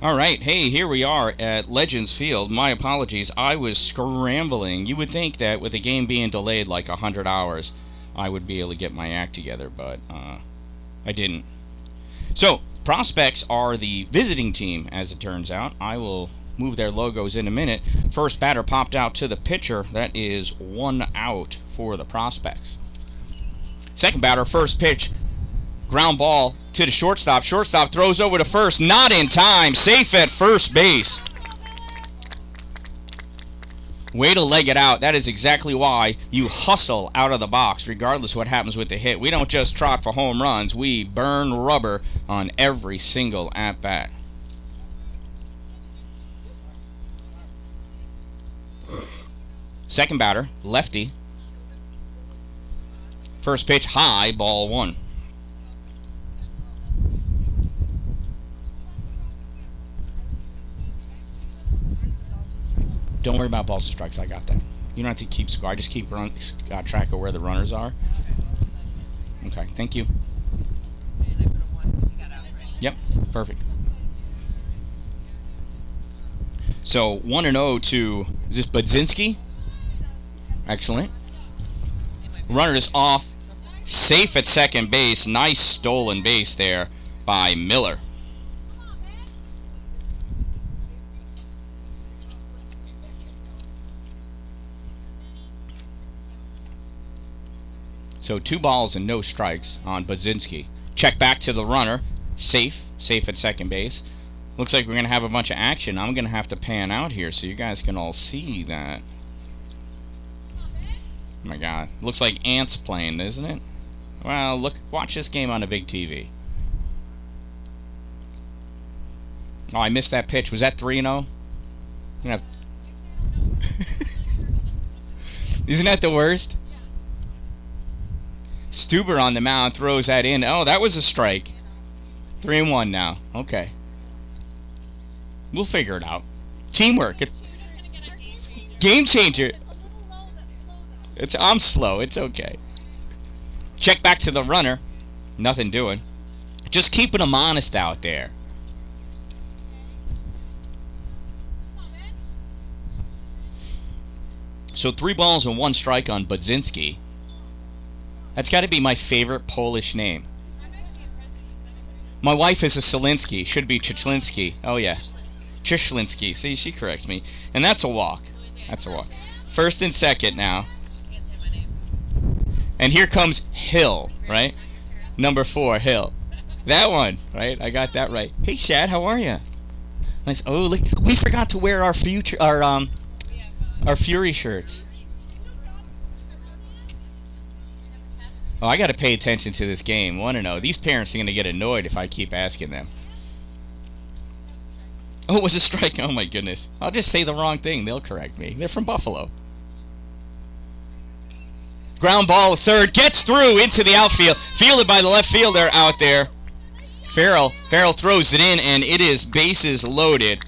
All right, hey, here we are at Legends Field. My apologies, I was scrambling. You would think that with the game being delayed like 100 hours, I would be able to get my act together, but I didn't. So, prospects are the visiting team, as it turns out. I will move their logos in a minute. First batter popped out to the pitcher. That is 1 out for the prospects. Second batter, first pitch. Ground ball to the shortstop. Shortstop throws over to first. Not in time. Safe at first base. Way to leg it out. That is exactly why you hustle out of the box, regardless of what happens with the hit. We don't just trot for home runs. We burn rubber on every single at-bat. Second batter, lefty. First pitch, high, ball 1. Don't worry about balls and strikes. I got that. You don't have to keep score. I just keep track of where the runners are. Okay, thank you. Yep, perfect. So 1-0 to, is this Budzinski? Excellent. Runner is off. Safe at second base. Nice stolen base there by Miller. So 2 balls and no strikes on Budzinski. Check back to the runner. Safe at second base. Looks like we're going to have a bunch of action. I'm going to have to pan out here so you guys can all see that. Oh my god. Looks like ants playing, doesn't it? Well, look, watch this game on a big TV. Oh, I missed that pitch. Was that 3-0? Isn't that the worst? Stuber on the mound throws that in. Oh, that was a strike. 3-1 now. Okay. We'll figure it out. Teamwork. Game changer. I'm slow. It's okay. Check back to the runner. Nothing doing. Just keeping them honest out there. So 3 balls and 1 strike on Budzinski. That's got to be my favorite Polish name. My wife is a Selinsky. Should be Chichlinski. Oh, yeah. Chichlinski. See, she corrects me. And that's a walk. That's a walk. First and second now. And here comes Hill, right? Number 4, Hill. That one, right? I got that right. Hey, Shad, how are you? Nice. Oh, look, we forgot to wear our Fury shirts. Oh, I got to pay attention to this game. Want to know? These parents are going to get annoyed if I keep asking them. Oh, it was a strike. Oh, my goodness. I'll just say the wrong thing. They'll correct me. They're from Buffalo. Ground ball, third. Gets through into the outfield. Fielded by the left fielder out there. Farrell throws it in, and it is bases loaded.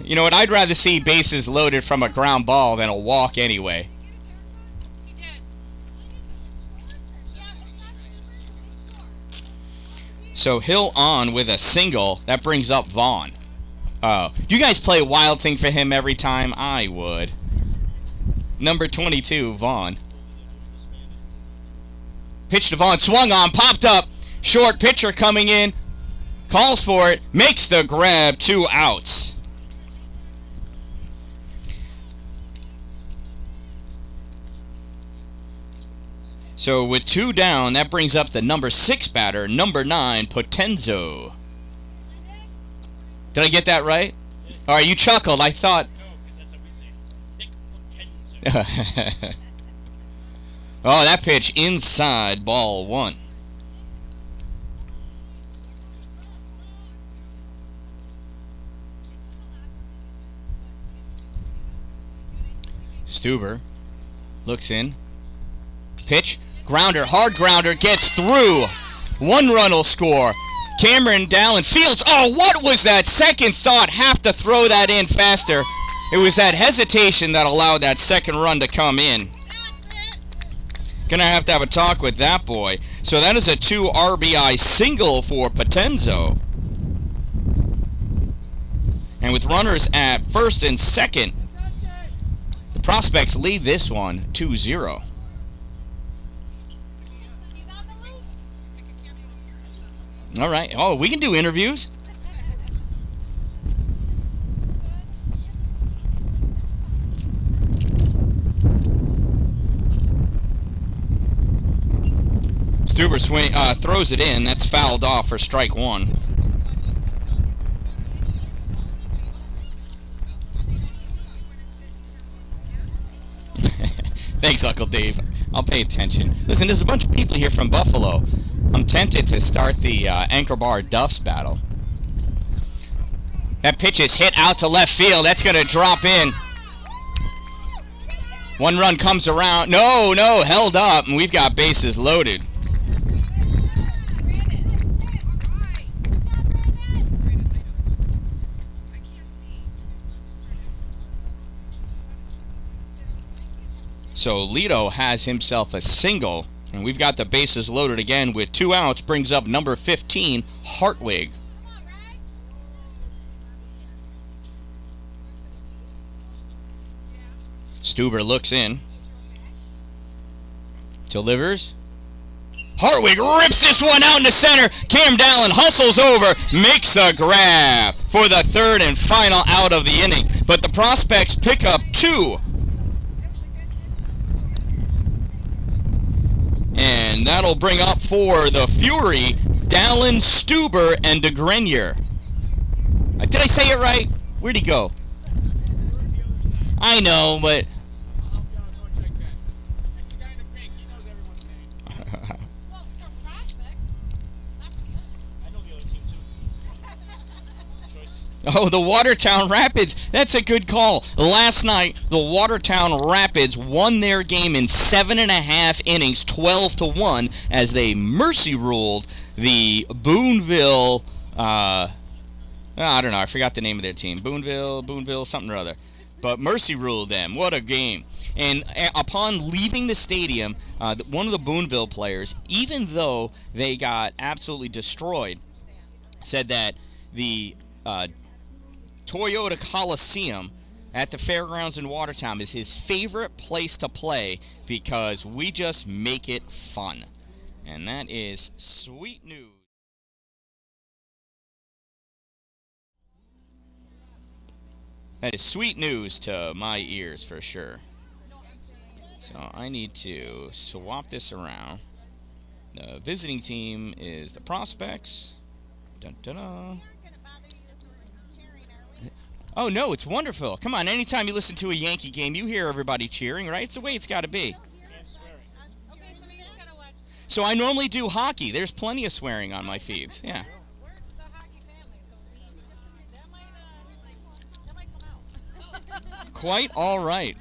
You know what? I'd rather see bases loaded from a ground ball than a walk anyway. So Hill on with a single. That brings up Vaughn. Oh, you guys play Wild Thing for him every time? I would. Number 22, Vaughn. Pitch to Vaughn. Swung on. Popped up. Short pitcher coming in. Calls for it. Makes the grab. 2 outs. So with 2 down, that brings up the number 6 batter, number 9, Potenzo. Did I get that right? All right, you chuckled. I thought. Oh, that pitch inside, ball 1. Stuber looks in. Pitch. Grounder, hard grounder, gets through. 1 run will score. Cameron Dallin fields. Oh, what was that? Second thought. Have to throw that in faster. It was that hesitation that allowed that second run to come in. Gonna have to have a talk with that boy. So that is a 2 RBI single for Potenzo. And with runners at first and second, the Prospects lead this one 2-0. All right. Oh, we can do interviews. Stuber throws it in. That's fouled off for strike one. Thanks, Uncle Dave. I'll pay attention. Listen, there's a bunch of people here from Buffalo. I'm tempted to start the Anchor Bar Duffs battle. That pitch is hit out to left field. That's going to drop in. One run comes around. No, held up, and we've got bases loaded. So Lito has himself a single, and we've got the bases loaded again with 2 outs. Brings up number 15, Hartwig. Stuber looks in. Delivers. Hartwig rips this one out in the center. Cam Dallin hustles over, makes the grab for the third and final out of the inning. But the Prospects pick up 2. And that'll bring up for the Fury, Dallin, Stuber, and DeGrenier. Did I say it right? Where'd he go? I know, but... Oh, the Watertown Rapids. That's a good call. Last night, the Watertown Rapids won their game in 7.5 innings, 12-1, as they mercy ruled the Boonville, I don't know, I forgot the name of their team. Boonville, something or other. But mercy ruled them. What a game. And upon leaving the stadium, one of the Boonville players, even though they got absolutely destroyed, said that the Toyota Coliseum at the fairgrounds in Watertown is his favorite place to play because we just make it fun. And that is sweet news. That is sweet news to my ears for sure. So I need to swap this around. The visiting team is the Prospects. Dun, dun, dun. Oh, no, it's wonderful. Come on, anytime you listen to a Yankee game, you hear everybody cheering, right? It's the way it's got to be. So I normally do hockey. There's plenty of swearing on my feeds. Yeah. Quite all right.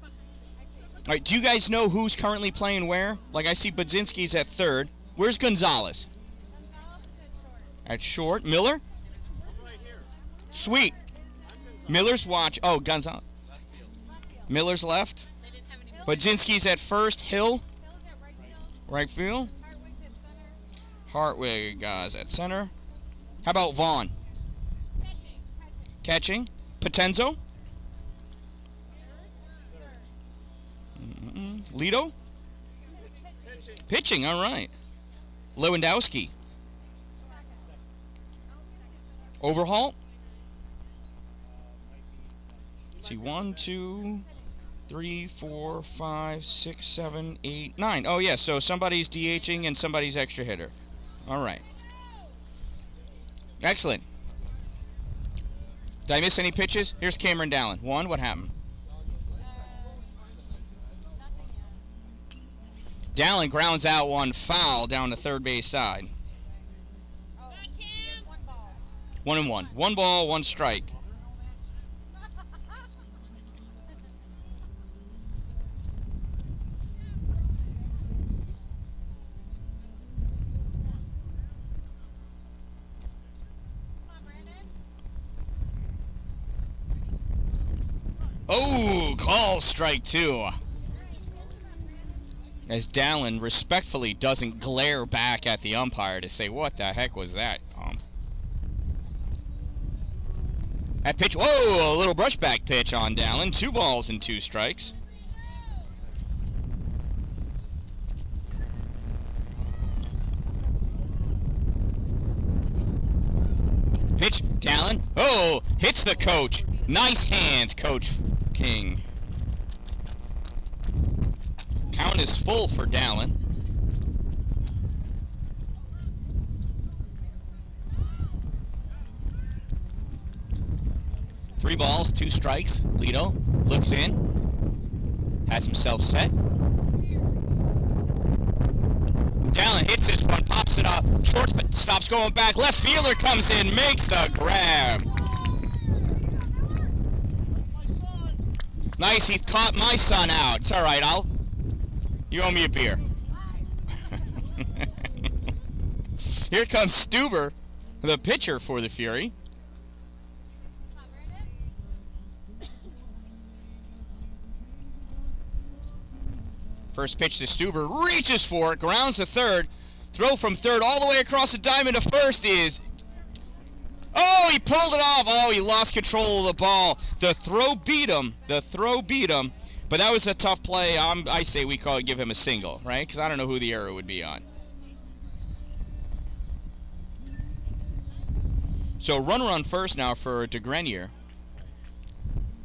All right, do you guys know who's currently playing where? Like, I see Budzinski's at third. Where's Gonzalez? At short. Miller? Sweet. Miller's watch. Oh, Gonzalez. Miller's left. Budzinski's at first. Hill? Right field. Hartwig is at center. How about Vaughn? Catching. Potenzo? Lito? Pitching, all right. Lewandowski. Overhaul? Let's see, 1, 2, 3, 4, 5, 6, 7, 8, 9. Oh, yeah, so somebody's DHing and somebody's extra hitter. All right. Excellent. Did I miss any pitches? Here's Cameron Dallin. 1, what happened? Dallin grounds out one foul down the third base side. 1-1. 1 ball, 1 strike. Oh, call strike 2. As Dallin respectfully doesn't glare back at the umpire to say, what the heck was that, ump? That pitch, whoa, a little brushback pitch on Dallin. 2 balls and 2 strikes. Pitch, Dallin. Oh, hits the coach. Nice hands, Coach King. Count is full for Dallin. Three balls, 2 strikes. Lito looks in, has himself set. Dallin hits this one, pops it up. Short stops going back. Left fielder comes in, makes the grab. Nice, he caught my son out. It's all right, you owe me a beer. Here comes Stuber, the pitcher for the Fury. First pitch to Stuber, reaches for it, grounds to third. Throw from third all the way across the diamond to first is... Oh, he pulled it off. Oh, he lost control of the ball. The throw beat him. But that was a tough play. I say we give him a single, right? Because I don't know who the error would be on. So runner on first now for DeGrenier.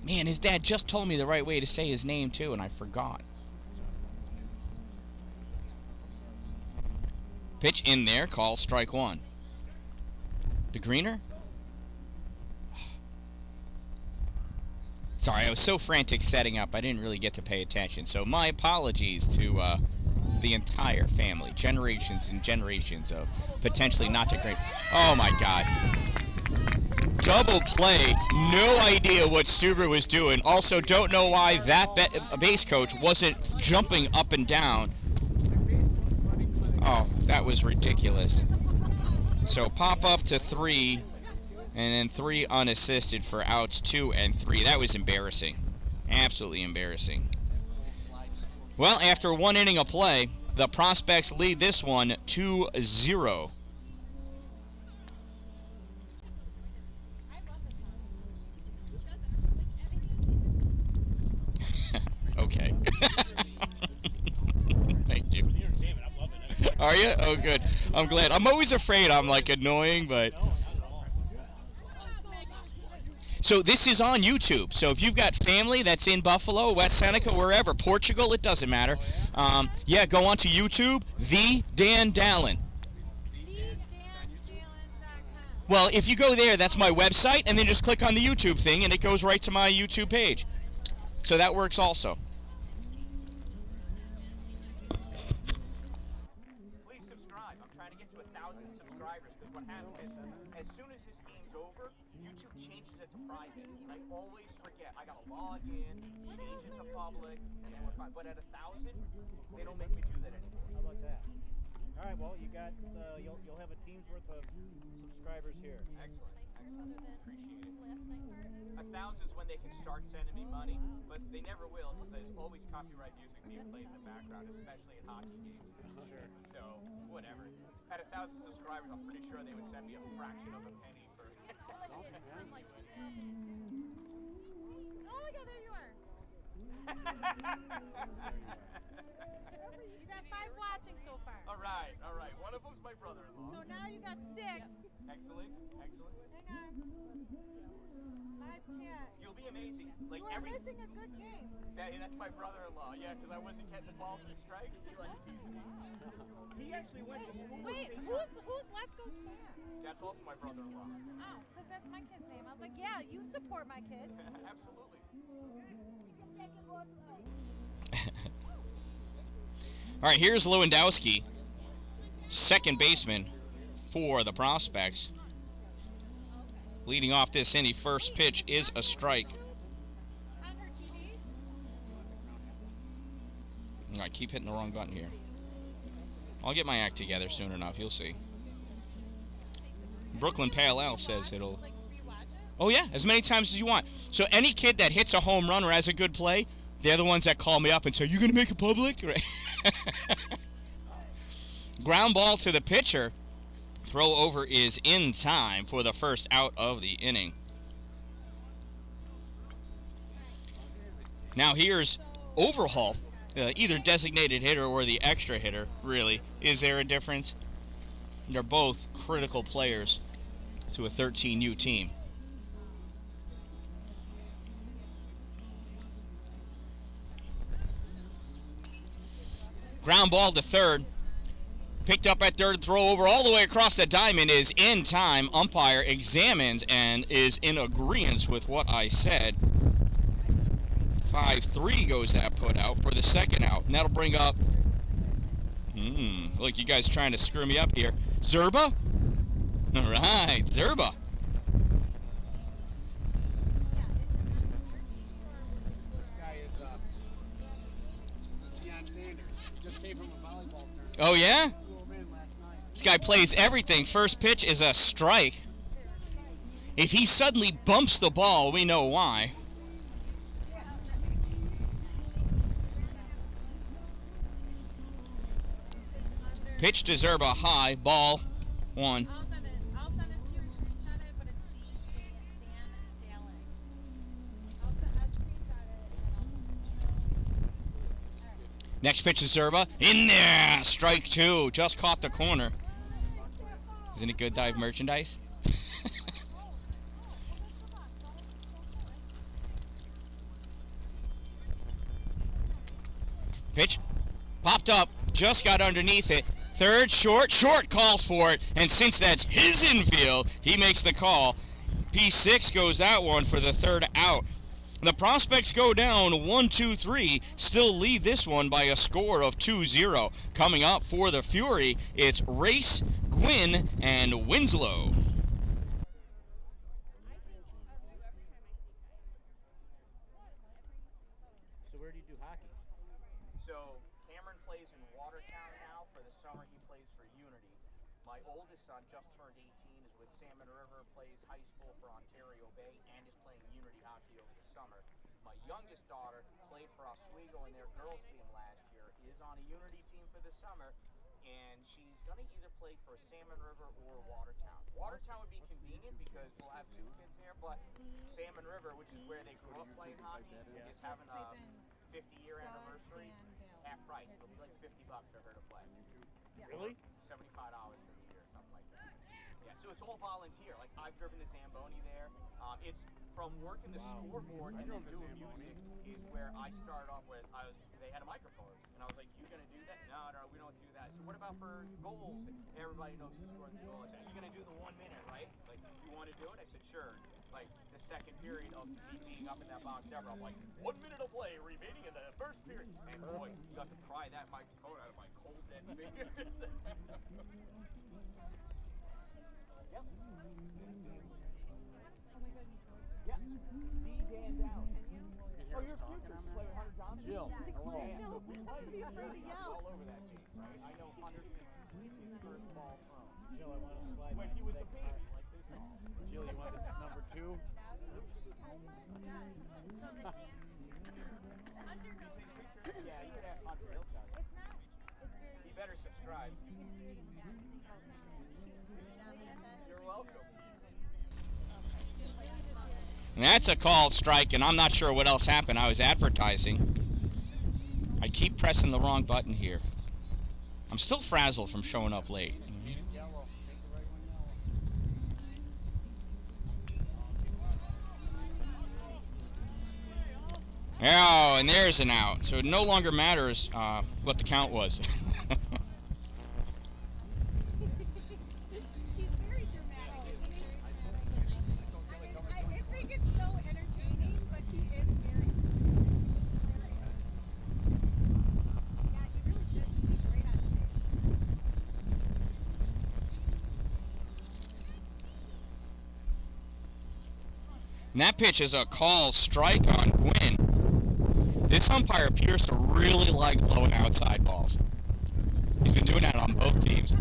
Man, his dad just told me the right way to say his name, too, and I forgot. Pitch in there, call strike 1. DeGreener? Sorry, I was so frantic setting up, I didn't really get to pay attention. So my apologies to the entire family. Generations and generations of potentially not DeGreener. Oh my God. Double play. No idea what Stuber was doing. Also, don't know why that base coach wasn't jumping up and down. Oh, that was ridiculous. So pop up to 3, and then 3 unassisted for outs 2 and 3. That was embarrassing. Absolutely embarrassing. Well, after 1 inning of play, the Prospects lead this one 2-0. Okay. Thank you. Are you? Oh, good. I'm glad. I'm always afraid I'm, like, annoying, but... So this is on YouTube. So if you've got family that's in Buffalo, West Seneca, wherever, Portugal, it doesn't matter. Yeah, go on to YouTube, The Dan Dallin. Well, if you go there, that's my website, and then just click on the YouTube thing, and it goes right to my YouTube page. So that works also. Please subscribe. I'm trying to get to 1,000 subscribers because what happens is as soon as this game's over, YouTube changes it to private. And I always forget. I gotta log in, change it to public, and then we're fine. But at 1,000, they don't make me do that anymore. How about that? All right. Well, you got you'll have a team's worth of subscribers here. Excellent. Excellent. Appreciate it. 1,000's when they can start sending me money, but they never will because there's always copyright music being played in the background, especially at hockey games. Sure. So, whatever. At 1,000 subscribers, I'm pretty sure they would send me a fraction of a penny for... Oh, yeah, there you are. You got 5 watching so far. All right. One of them's my brother-in-law. So now you got 6. Excellent. Hang on. Live chat. You'll be amazing. Like You are missing a good game. That's my brother-in-law. Yeah, because I wasn't getting the balls and strikes. He likes teasing me. He actually went to school. Wait, who's Let's Go Cat? That's also my brother-in-law. Oh, because that's my kid's name. I was like, yeah, you support my kid. Absolutely. All right, here's Lewandowski, second baseman for the Prospects. Leading off this inning, first pitch is a strike. All right, keep hitting the wrong button here. I'll get my act together soon enough. You'll see. Brooklyn Pale Ale says it'll... Oh, yeah, as many times as you want. So any kid that hits a home run or has a good play, they're the ones that call me up and say, you going to make it public? Right. Ground ball to the pitcher. Throw over is in time for the first out of the inning. Now here's Overhaul, either designated hitter or the extra hitter, really. Is there a difference? They're both critical players to a 13U team. Ground ball to third. Picked up at third, throw over all the way across the diamond is in time. Umpire examines and is in agreement with what I said. 5-3 goes that put out for the second out. And that'll bring up... look, you guys trying to screw me up here. Zerba? All right, Zerba. This guy is Deion Sanders. He just came from a volleyball tournament. Oh, yeah? Flew him in last night. This guy plays everything. First pitch is a strike. If he suddenly bumps the ball, we know why. Pitch to Zerba, high, ball, one. I'll send it to you and screenshot it, but it's Dan Dallin. I'll screenshot it and then Next pitch to Zerba, in there, strike two, just caught the corner. Isn't it good dive merchandise? Pitch, popped up, just got underneath it. Third, short calls for it, and since that's his infield, he makes the call. P6 goes that one for the third out. The Prospects go down 1-2-3, still lead this one by a score of 2-0. Coming up for the Fury, it's Race, Gwynn, and Winslow. So where do you do hockey? So Cameron plays in Watertown now. For the summer, he plays for Unity. My oldest son just turned 18, is with Salmon River, plays high school for Ontario Bay, and is playing Unity hockey over the summer. My youngest daughter played for Oswego in their girls team last year, is on a Unity team for the summer, and she's going to either play for Salmon River or Watertown. Watertown would be convenient because we'll have two kids there, but Salmon River, which is where they grew up playing hockey, is having a 50-year anniversary, half price. It'll be like $50 for her to play. Really? $75 for the year, something like that. Yeah, so it's all volunteer. Like, I've driven the Zamboni there. It's from working the scoreboard and then doing music is where I started off with. They had a microphone, and I was like, "You gonna do that? No, we don't do that." So what about for goals? And everybody knows who scored the goal. I said, "You gonna do the 1 minute, right? Like, you want to do it?" I said, "Sure." Like the second period of me being up in that box ever, I'm like, 1 minute of play remaining in the first period. And boy, you got to pry that microphone out of my cold dead fingers. Yep. Yeah. D. Dan Dowd. Oh, you're future. Play with Hunter Johnson? Jill, hello. Yeah, so Be afraid to yell. all over that case, right? I know Hunter since his first ball thrown. Jill, I want to slide When he was a baby, like this tall. Jill, you want number 2? Yeah, you could ask Hunter. He'll tell you. He better subscribe. You're welcome. And that's a called strike, and I'm not sure what else happened. I was advertising. I keep pressing the wrong button here. I'm still frazzled from showing up late. Yellow. Make the right one yellow. Oh, and there's an out. So it no longer matters what the count was. He's very dramatic. I think it's so entertaining, but he is very. Yeah, he really should. He'd be great on stage. And that pitch is a call strike on Gwynn. This umpire appears to really like blowing outside balls. He's been doing that on both teams.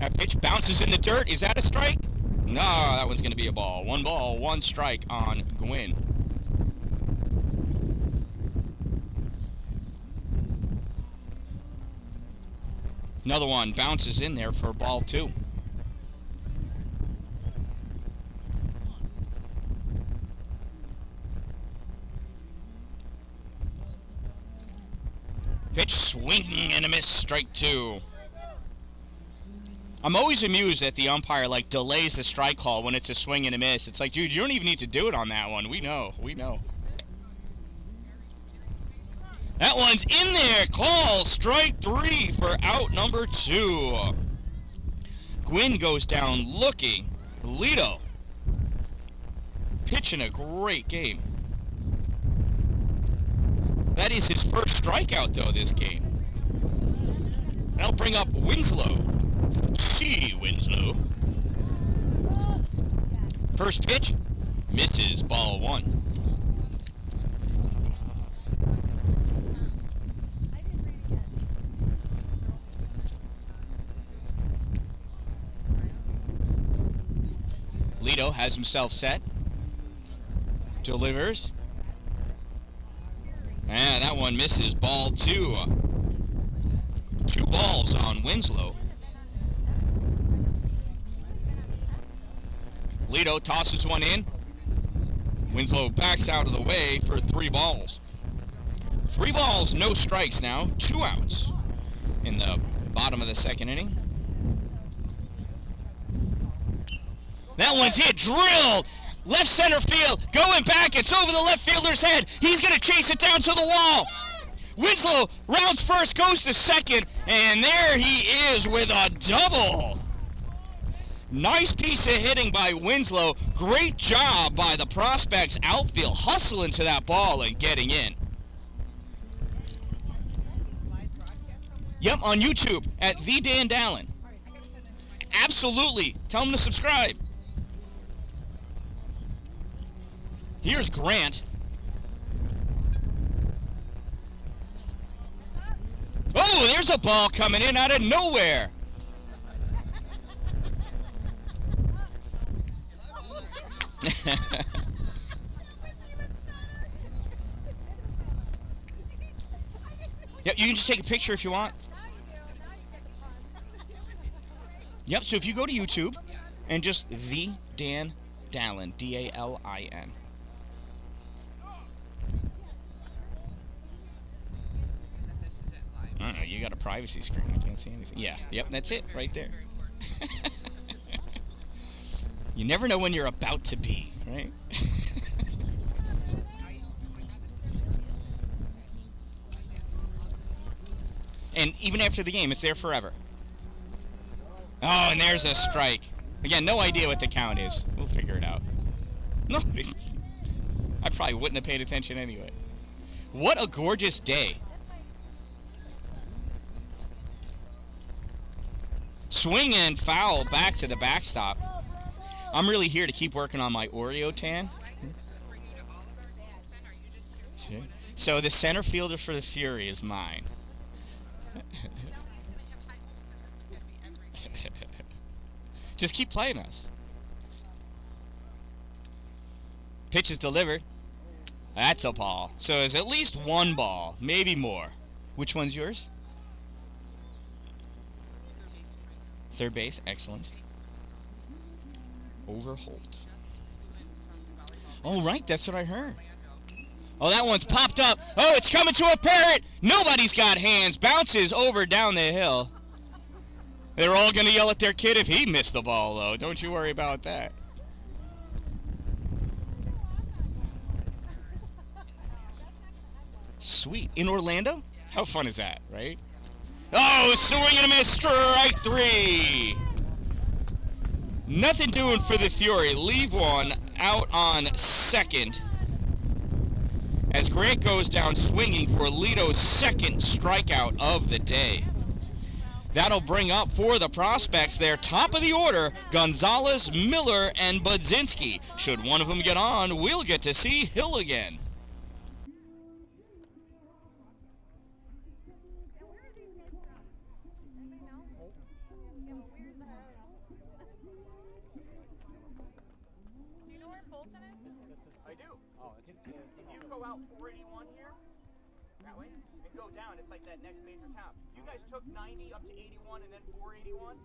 That pitch bounces in the dirt. Is that a strike? No, that one's going to be a ball. Ball, one strike on Gwynn. Another one bounces in there for ball 2. Swing and a miss, strike 2. I'm always amused that the umpire, like, delays the strike call when it's a swing and a miss. It's like, dude, you don't even need to do it on that one. We know. That one's in there. Call strike 3 for out number 2. Gwynn goes down looking. Lito pitching a great game. That is his first strikeout, though, this game. That'll bring up Winslow. Winslow. First pitch, misses, ball 1. Lito has himself set. Delivers. And that one misses, ball 2. 2 balls on Winslow. Lito tosses one in. Winslow backs out of the way for 3 balls. 3 balls, no strikes now. 2 outs in the bottom of the second inning. That one's hit, drilled. Left center field, going back. It's over the left fielder's head. He's going to chase it down to the wall. Winslow rounds first, goes to second, and there he is with a double. Nice piece of hitting by Winslow. Great job by the Prospects outfield, hustling to that ball and getting in. Yep, on YouTube at The Dan Dallin. Absolutely. Tell them to subscribe. Here's Grant. Oh, there's a ball coming in out of nowhere. Yep, you can just take a picture if you want. Yep, so if you go to YouTube and just The Dan Dallin, D-A-L-I-N. I don't know, you got a privacy screen. I can't see anything. Yeah, yep, that's it right there. You never know when you're about to be, right? And even after the game, it's there forever. Oh, and there's a strike. Again, no idea what the count is. We'll figure it out. No, I probably wouldn't have paid attention anyway. What a gorgeous day. Swing and foul back to the backstop. I'm really here to keep working on my Oreo tan. Sure. So the center fielder for the Fury is mine. Just keep playing us. Pitch is delivered. That's a ball. So there's at least 1 ball, maybe more. Which one's yours? Third base, excellent. Over Holt. Oh, right, that's what I heard. Oh, that one's popped up. Oh, it's coming to a parrot. Nobody's got hands. Bounces over down the hill. They're all going to yell at their kid if he missed the ball, though. Don't you worry about that. Sweet. In Orlando? How fun is that, right? Oh, swing and a miss, strike 3. Nothing doing for the Fury. Leave one out on second. As Grant goes down swinging for Lito's second strikeout of the day. That'll bring up for the Prospects their top of the order, Gonzalez, Miller, and Budzinski. Should one of them get on, we'll get to see Hill again. Do you know where Fulton is? I do. If you go out 481 here, that way, and go down, it's like that next major town. You guys took 90 up to 81 and then 481?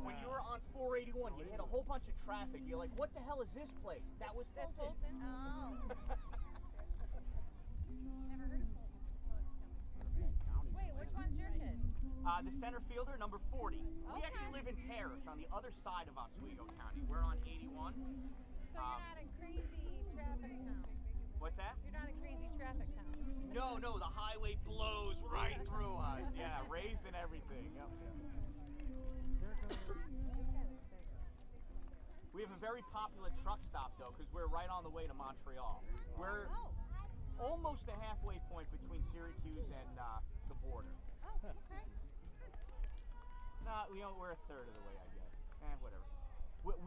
When you were on 481, you hit a whole bunch of traffic. You're like, what the hell is this place? That was Fulton. Oh. Never heard of Fulton. Wait, what The center fielder, number 40. We actually live in Parrish on the other side of Oswego County. We're on 81. So you're not in crazy traffic town. What's that? You're not in crazy traffic town. No, the highway blows right through us. Yeah, raised and everything. Yep. We have a very popular truck stop, though, because we're right on the way to Montreal. We're almost a halfway point between Syracuse and the border. Oh, okay. No, we're a third of the way, I guess. Whatever.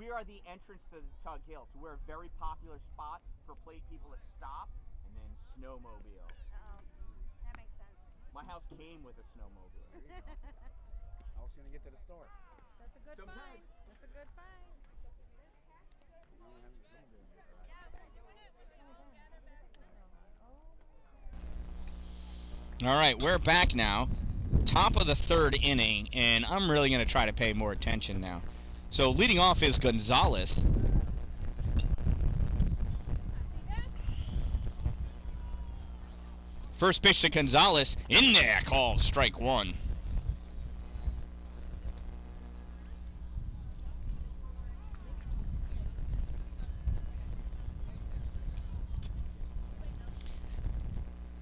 We are the entrance to the Tug Hill, so we're a very popular spot for plate people to stop and then snowmobile. Uh-oh. That makes sense. My house came with a snowmobile. How else you gonna get to the store? That's a good Sometimes. find. That's a good find. You don't have your snowmobile in your garage. All right, we're back now. Top of the third inning, and I'm really going to try to pay more attention now. So leading off is Gonzalez. First pitch to Gonzalez. In there, call strike one.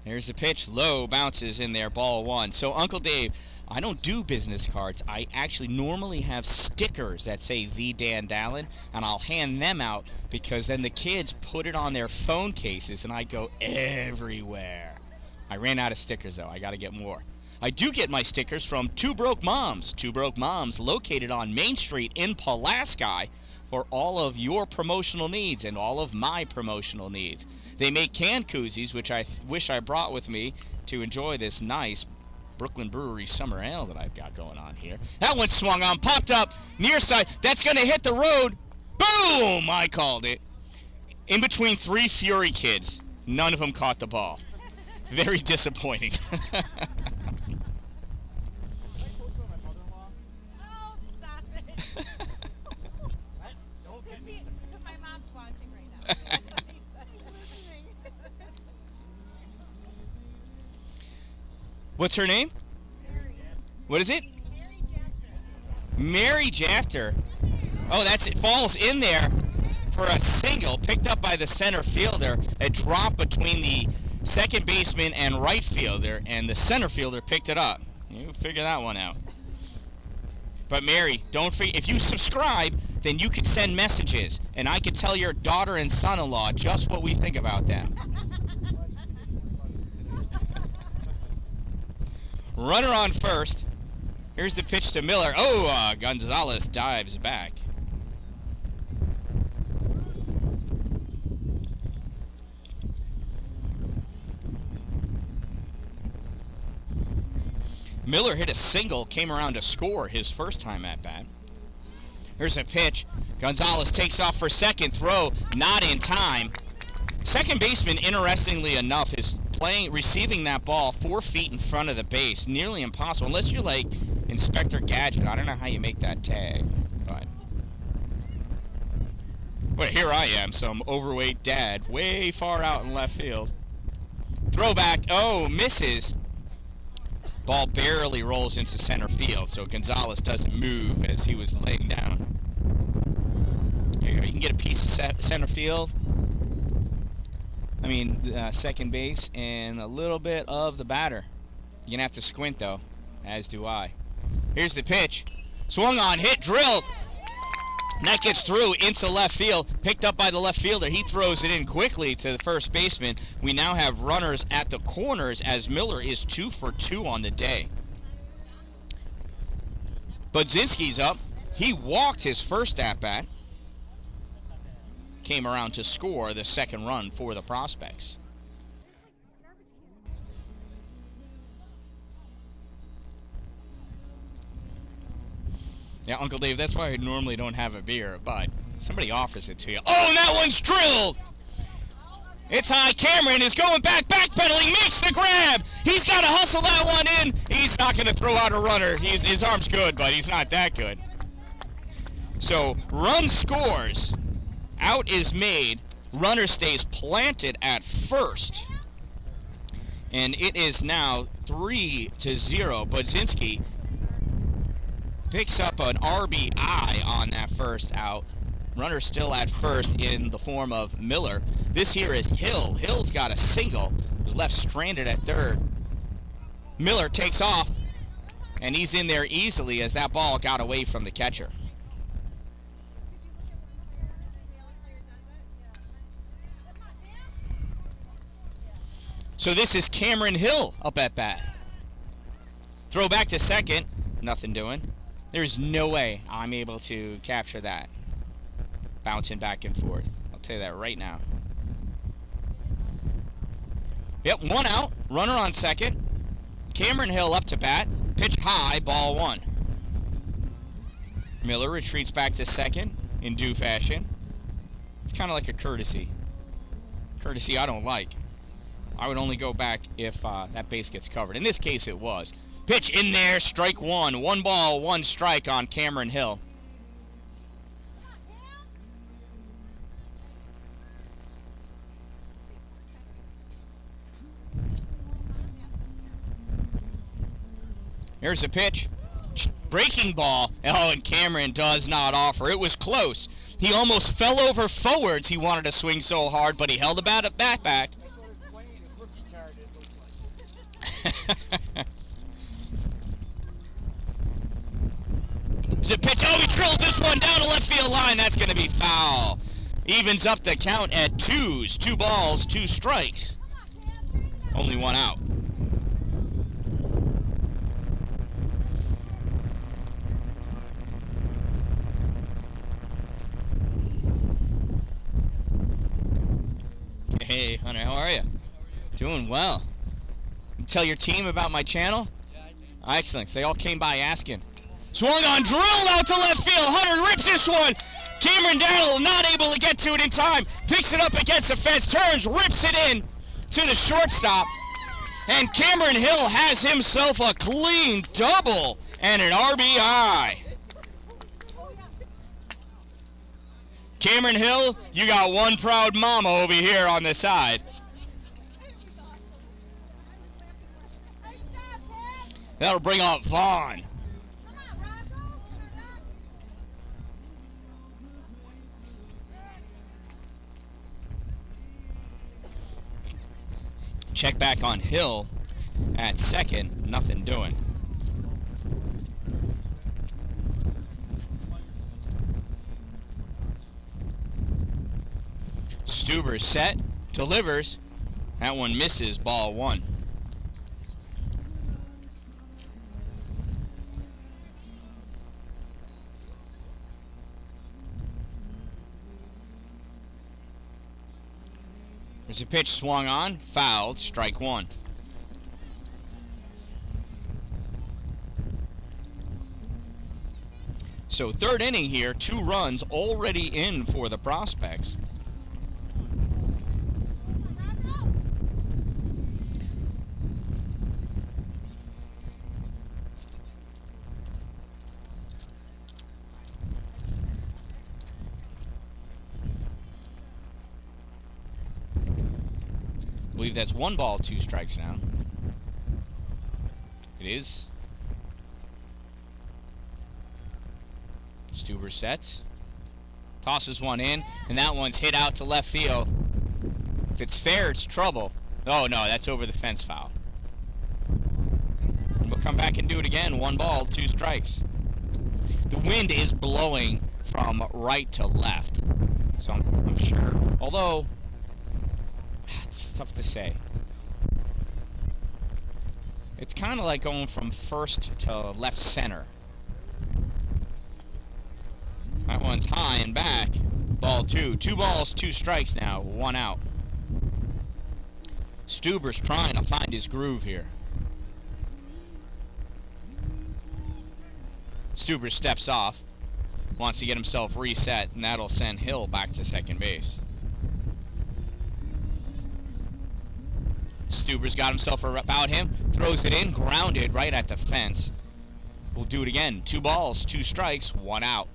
There's the pitch, low, bounces in there, ball one. So Uncle Dave, I don't do business cards. I actually normally have stickers that say The Dan Dallin, and I'll hand them out because then the kids put it on their phone cases and I go everywhere. I ran out of stickers though, I gotta get more. I do get my stickers from Two Broke Moms. Two Broke Moms located on Main Street in Pulaski for all of your promotional needs and all of my promotional needs. They make canned koozies, which I wish I brought with me to enjoy this nice Brooklyn Brewery summer ale that I've got going on here. That one swung on, popped up, near side. That's going to hit the road. Boom! I called it. In between three Fury kids, none of them caught the ball. Very disappointing. Oh, stop it. Because my mom's watching right now. She's listening. What's her name? What is it? Mary Jafter. Oh, that's it. Falls in there for a single, picked up by the center fielder. A drop between the second baseman and right fielder, and the center fielder picked it up. You figure that one out. But Mary, don't forget, if you subscribe, then you can send messages, and I can tell your daughter and son-in-law just what we think about them. Runner on first. Here's the pitch to Miller. Oh, Gonzalez dives back. Miller hit a single, came around to score his first time at bat. Here's a pitch. Gonzalez takes off for second throw, not in time. Second baseman, interestingly enough, is receiving that ball 4 feet in front of the base. Nearly impossible, unless you're like Inspector Gadget. I don't know how you make that tag, but well, here I am, some overweight dad, way far out in left field. Throwback, oh, misses. Ball barely rolls into center field, so Gonzalez doesn't move as he was laying down. There you go. You can get a piece of center field. Second base, and a little bit of the batter. You're going to have to squint, though, as do I. Here's the pitch. Swung on, hit, drilled. And that gets through into left field, picked up by the left fielder. He throws it in quickly to the first baseman. We now have runners at the corners as Miller is 2 for 2 on the day. Budzinski's up. He walked his first at-bat. Came around to score the second run for the Prospects. Yeah, Uncle Dave, that's why I normally don't have a beer, but somebody offers it to you. Oh, and that one's drilled! It's high. Cameron is going backpedaling, makes the grab! He's got to hustle that one in! He's not going to throw out a runner. His arm's good, but he's not that good. So, run scores. Out is made. Runner stays planted at first. And it is now 3-0. Budzinski Picks up an RBI on that first out. Runner still at first in the form of Miller. This here is Hill. Hill's got a single. Was left stranded at third. Miller takes off, and he's in there easily as that ball got away from the catcher. So this is Cameron Hill up at bat. Throw back to second. Nothing doing. There's no way I'm able to capture that. Bouncing back and forth. I'll tell you that right now. Yep, 1 out. Runner on second. Cameron Hill up to bat. Pitch high, ball 1. Miller retreats back to second in due fashion. It's kind of like a courtesy. Courtesy I don't like. I would only go back if that base gets covered. In this case, it was. Pitch in there, strike 1. 1 ball, 1 strike on Cameron Hill. Here's a pitch. Breaking ball. Oh, and Cameron does not offer. It was close. He almost fell over forwards. He wanted to swing so hard, but he held the bat back. That's what his playing, his rookie card is, looks like. There's a pitch. Oh, he drills this one down the left field line. That's going to be foul. Evens up the count at 2s. 2 balls, 2 strikes. Only 1 out. Hey, Hunter, how are you? Doing well. You tell your team about my channel? Yeah, I did. Excellent. They all came by asking. Swung on, drilled out to left field. Hunter rips this one. Cameron Daniel not able to get to it in time. Picks it up against the fence, turns, rips it in to the shortstop. And Cameron Hill has himself a clean double and an RBI. Cameron Hill, you got one proud mama over here on the side. That'll bring up Vaughn. Check back on Hill at second, nothing doing. Stuber set, delivers. That one misses, ball 1. There's a pitch swung on, fouled, strike 1. So 3rd inning here, 2 runs already in for the Prospects. I believe that's 1 ball, 2 strikes now. It is. Stuber sets. Tosses one in, and that one's hit out to left field. If it's fair, it's trouble. Oh, no, that's over the fence foul. We'll come back and do it again. 1 ball, 2 strikes. The wind is blowing from right to left, so I'm sure. Although, it's tough to say. It's kind of like going from first to left center. That one's high and back. Ball 2. 2 balls, 2 strikes now. 1 out. Stuber's trying to find his groove here. Stuber steps off. Wants to get himself reset, and that'll send Hill back to second base. Stuber's got himself about him. Throws it in. Grounded right at the fence. We'll do it again. 2 balls, 2 strikes, 1 out.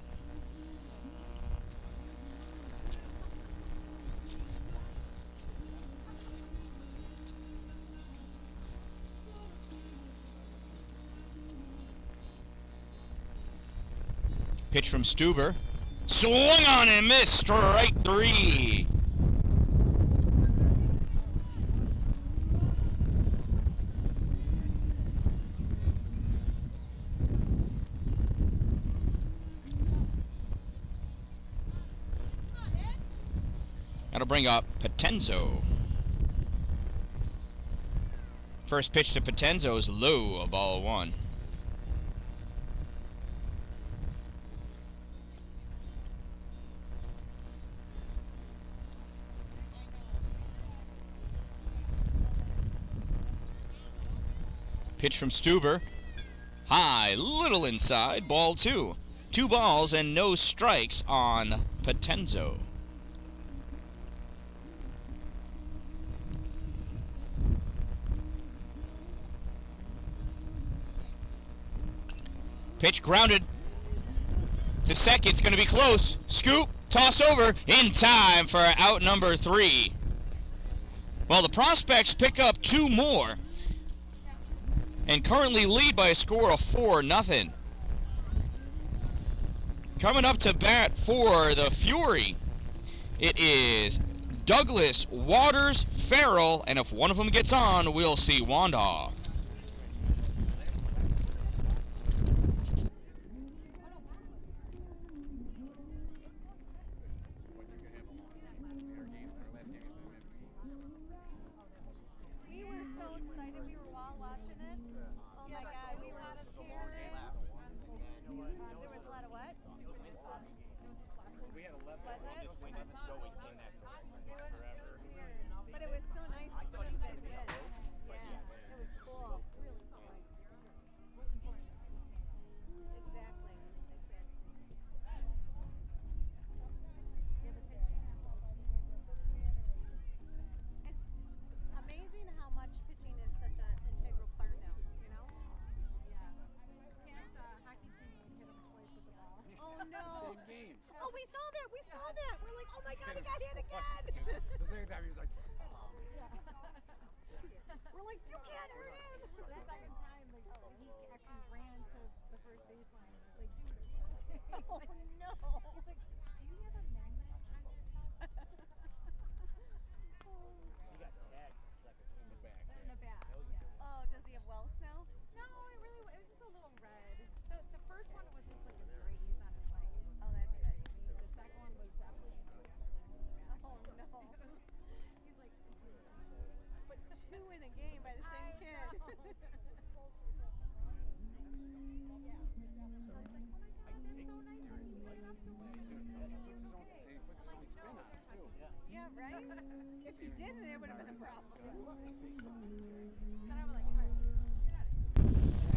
Pitch from Stuber. Swung on and missed. Strike 3. That'll bring up Potenzo. First pitch to Potenzo is low, a ball 1. Pitch from Stuber. High, little inside, ball 2. 2 balls and no strikes on Potenzo. Pitch grounded to second. It's going to be close. Scoop, toss over, in time for out number 3. Well, the Prospects pick up 2 more and currently lead by a score of 4-0. Coming up to bat for the Fury, it is Douglas, Waters, Farrell, and if one of them gets on, we'll see Wanda. We were so excited. We were while watching it. Oh my God, we were cheering. There was a lot of what? We had 11. Was it? This wind isn't going in that direction forever. But it was so nice to see you guys win. Yeah, it was cool. Really cool. Exactly. It's amazing how much pitching is such an integral part now, you know? Oh no! Same game. Oh, we saw that! We saw that! We're like, oh my God, he got hit again! The second time he was like, We're like, you can't hurt him! That second time, like, he actually ran to the first baseline. Like, Oh no! he's like, do you have a magnet on your chest? He got tagged for the second. in the back. In the back, yeah. Oh, does he have welts now? No, it was just a little red. The first one was just like a graze on his leg. Oh, that's good. The second one was definitely Oh no! He's like, But 2 in a game by the same I kid. know. Yeah. So it's like, oh my God, that's so nice to see you. That's so much. He puts his own spin on it, too. Yeah, right? If he didn't, it would have been a problem. Then I was like, all right, get out of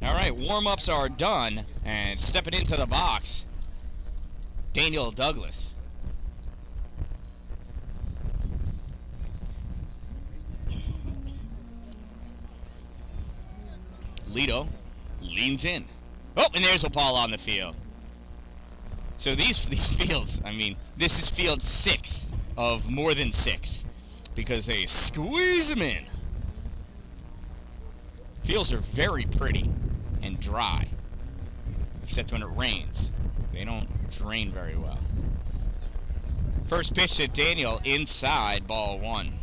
here. All right, warm-ups are done, and stepping into the box, Daniel Douglas. Lito leans in. Oh, and there's a ball on the field. So these fields, I mean, this is field 6 of more than 6 because they squeeze them in. Fields are very pretty and dry, except when it rains. They don't drain very well. First pitch to Daniel, inside, ball 1.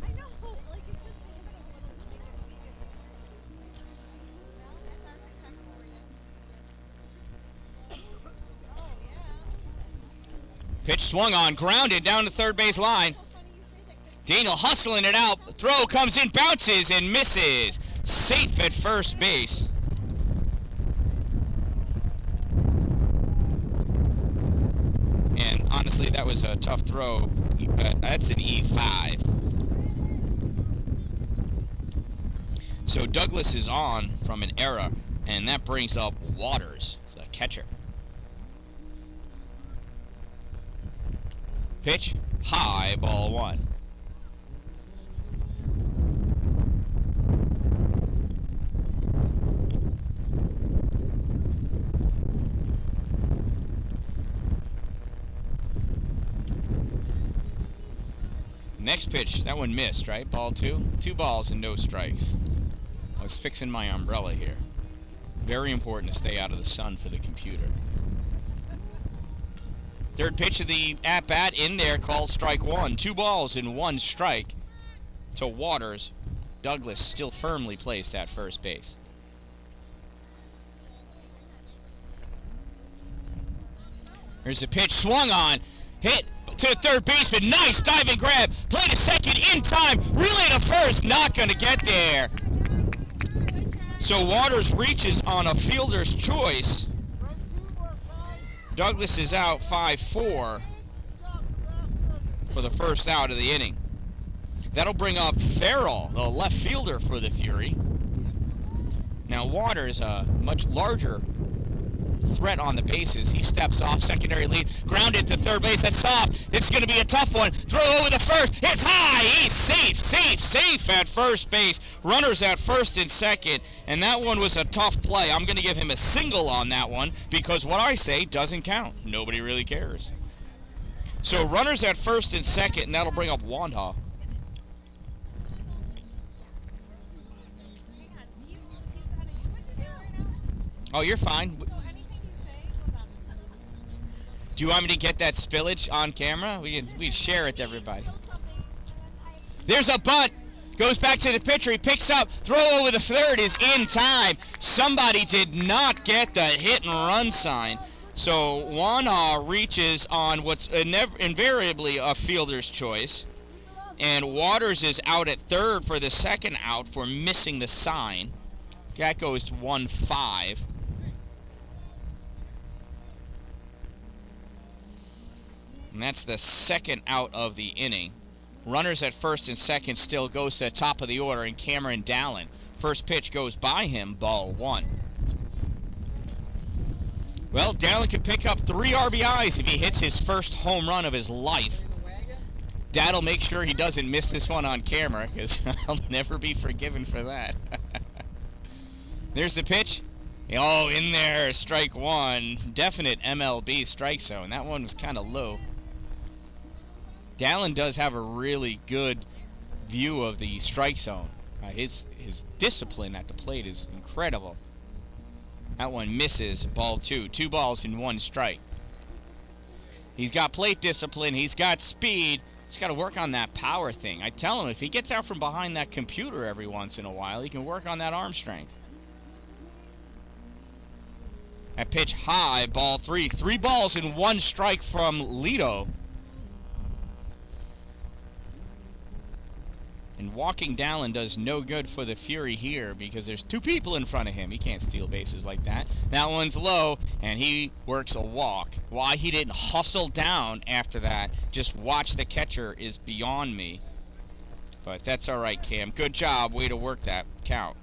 I know, like it's just a little Well, that's our protect for you. Oh yeah. Pitch swung on, grounded down the third base line. So funny you say that 'cause Daniel hustling it out. Throw comes in, bounces and misses. Safe at first base. And honestly, that was a tough throw. That's an E5. So Douglas is on from an error, and that brings up Waters, the catcher. Pitch, high, ball 1. Next pitch, that one missed, right? Ball 2? 2 balls and no strikes. was fixing my umbrella here. Very important to stay out of the sun for the computer. Third pitch of the at-bat in there, called strike one. 2 balls and 1 strike to Waters. Douglas still firmly placed at first base. Here's the pitch, swung on, hit to the third baseman. Nice diving grab, play to second in time, relay to first, not going to get there. So Waters reaches on a fielder's choice. Douglas is out 5-4 for the first out of the inning. That'll bring up Farrell, the left fielder for the Fury. Now Waters, a much larger threat on the bases. He steps off, secondary lead, grounded to third base. That's soft. It's going to be a tough one. Throw over the first. It's high. He's safe at first base. Runners at first and second, and that one was a tough play. I'm going to give him a single on that one because what I say doesn't count. Nobody really cares. So runners at first and second, and that'll bring up Wanda. Hang on, he's ahead of you. What you doing right now? Oh, you're fine. So anything you say goes on. Do you want me to get that spillage on camera? We'd share it to everybody. There's a bunt. Goes back to the pitcher. He picks up. Throw over the third is in time. Somebody did not get the hit and run sign. So Wanda reaches on what's invariably a fielder's choice. And Waters is out at third for the second out for missing the sign. That goes 1-5. And that's the second out of the inning. Runners at first and second still goes to the top of the order, and Cameron Dallin. First pitch goes by him, ball 1. Well, Dallin could pick up 3 RBIs if he hits his first home run of his life. Dad'll make sure he doesn't miss this one on camera, because I'll never be forgiven for that. There's the pitch. Oh, in there, strike 1. Definite MLB strike zone. That one was kind of low. Dallin does have a really good view of the strike zone. His discipline at the plate is incredible. That one misses, ball 2. 2 balls and 1 strike. He's got plate discipline. He's got speed. He's got to work on that power thing. I tell him if he gets out from behind that computer every once in a while, he can work on that arm strength. That pitch high, ball 3. 3 balls and 1 strike from Lito. And walking Dallin does no good for the Fury here because there's 2 people in front of him. He can't steal bases like that. That one's low, and he works a walk. Why he didn't hustle down after that, just watch the catcher, is beyond me. But that's all right, Cam. Good job. Way to work that count.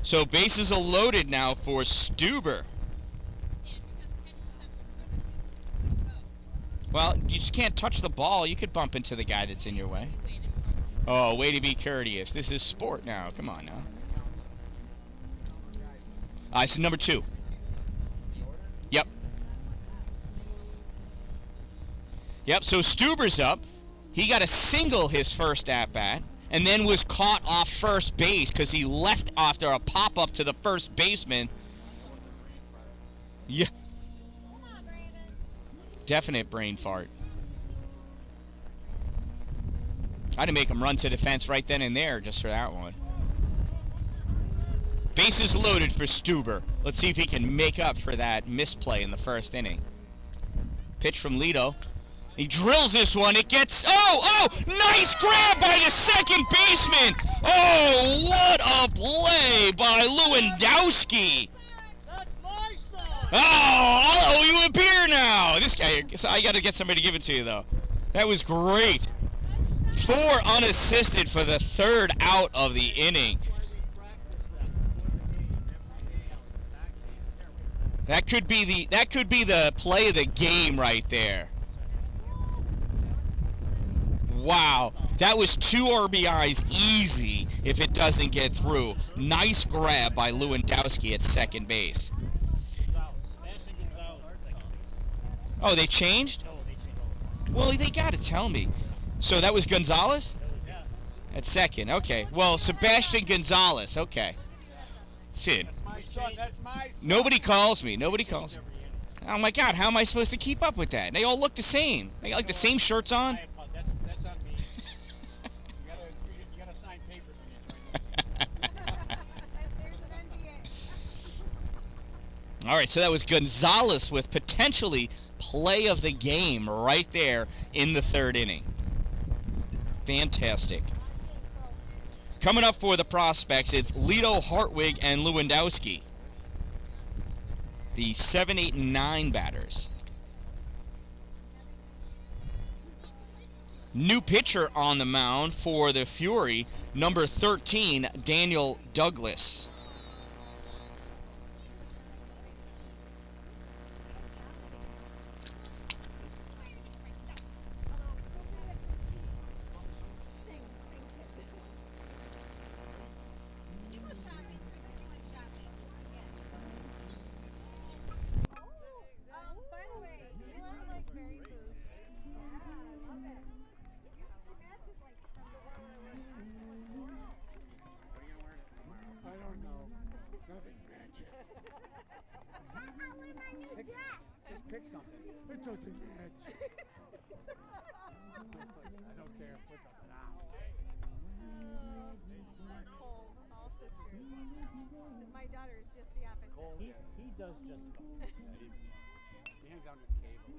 So bases are loaded now for Stuber. Well, you just can't touch the ball. You could bump into the guy that's in your way. Oh, way to be courteous. This is sport now. Come on now. This is number 2. Yep. Yep, so Stuber's up. He got a single his first at-bat and then was caught off first base because he left after a pop-up to the first baseman. Yeah. Definite brain fart. I'd make him run to the fence right then and there just for that one. Bases loaded for Stuber. Let's see if he can make up for that misplay in the first inning. Pitch from Lito. He drills this one. It gets... Oh! Nice grab by the second baseman! Oh, what a play by Lewandowski! Oh, I'll owe you a beer now! This guy... I got to get somebody to give it to you, though. That was great. 4 unassisted for the third out of the inning. That could be the play of the game right there. Wow, that was 2 RBIs easy if it doesn't get through. Nice grab by Lewandowski at second base. Oh, they changed? Well, they got to tell me. So that was Gonzalez? At second, okay. Well, Sebastian Gonzalez, okay. Sid, My son, that's my son. nobody calls me. Nobody calls me. Oh my God, how am I supposed to keep up with that? They all look the same. They got like the same shirts on. That's on me. You gotta sign papers when you join There's an NDA. All right, so that was Gonzalez with potentially play of the game right there in the third inning. Fantastic. Coming up for the prospects, it's Lito, Hartwig, and Lewandowski. The 7, 8, and 9 batters. New pitcher on the mound for the Fury, number 13, Daniel Douglas. Did you go shopping? Did you went shopping? By the way, you are like very bougie. Yeah, I love it. She matches like from the one where we're What are you gonna wear tomorrow? I don't know. Nothing matches. Just pick something. It doesn't match. I don't care. Put something on. Cole, all sisters. Because my daughter is just the opposite. Cole, He does just fine. he hangs out on his cable.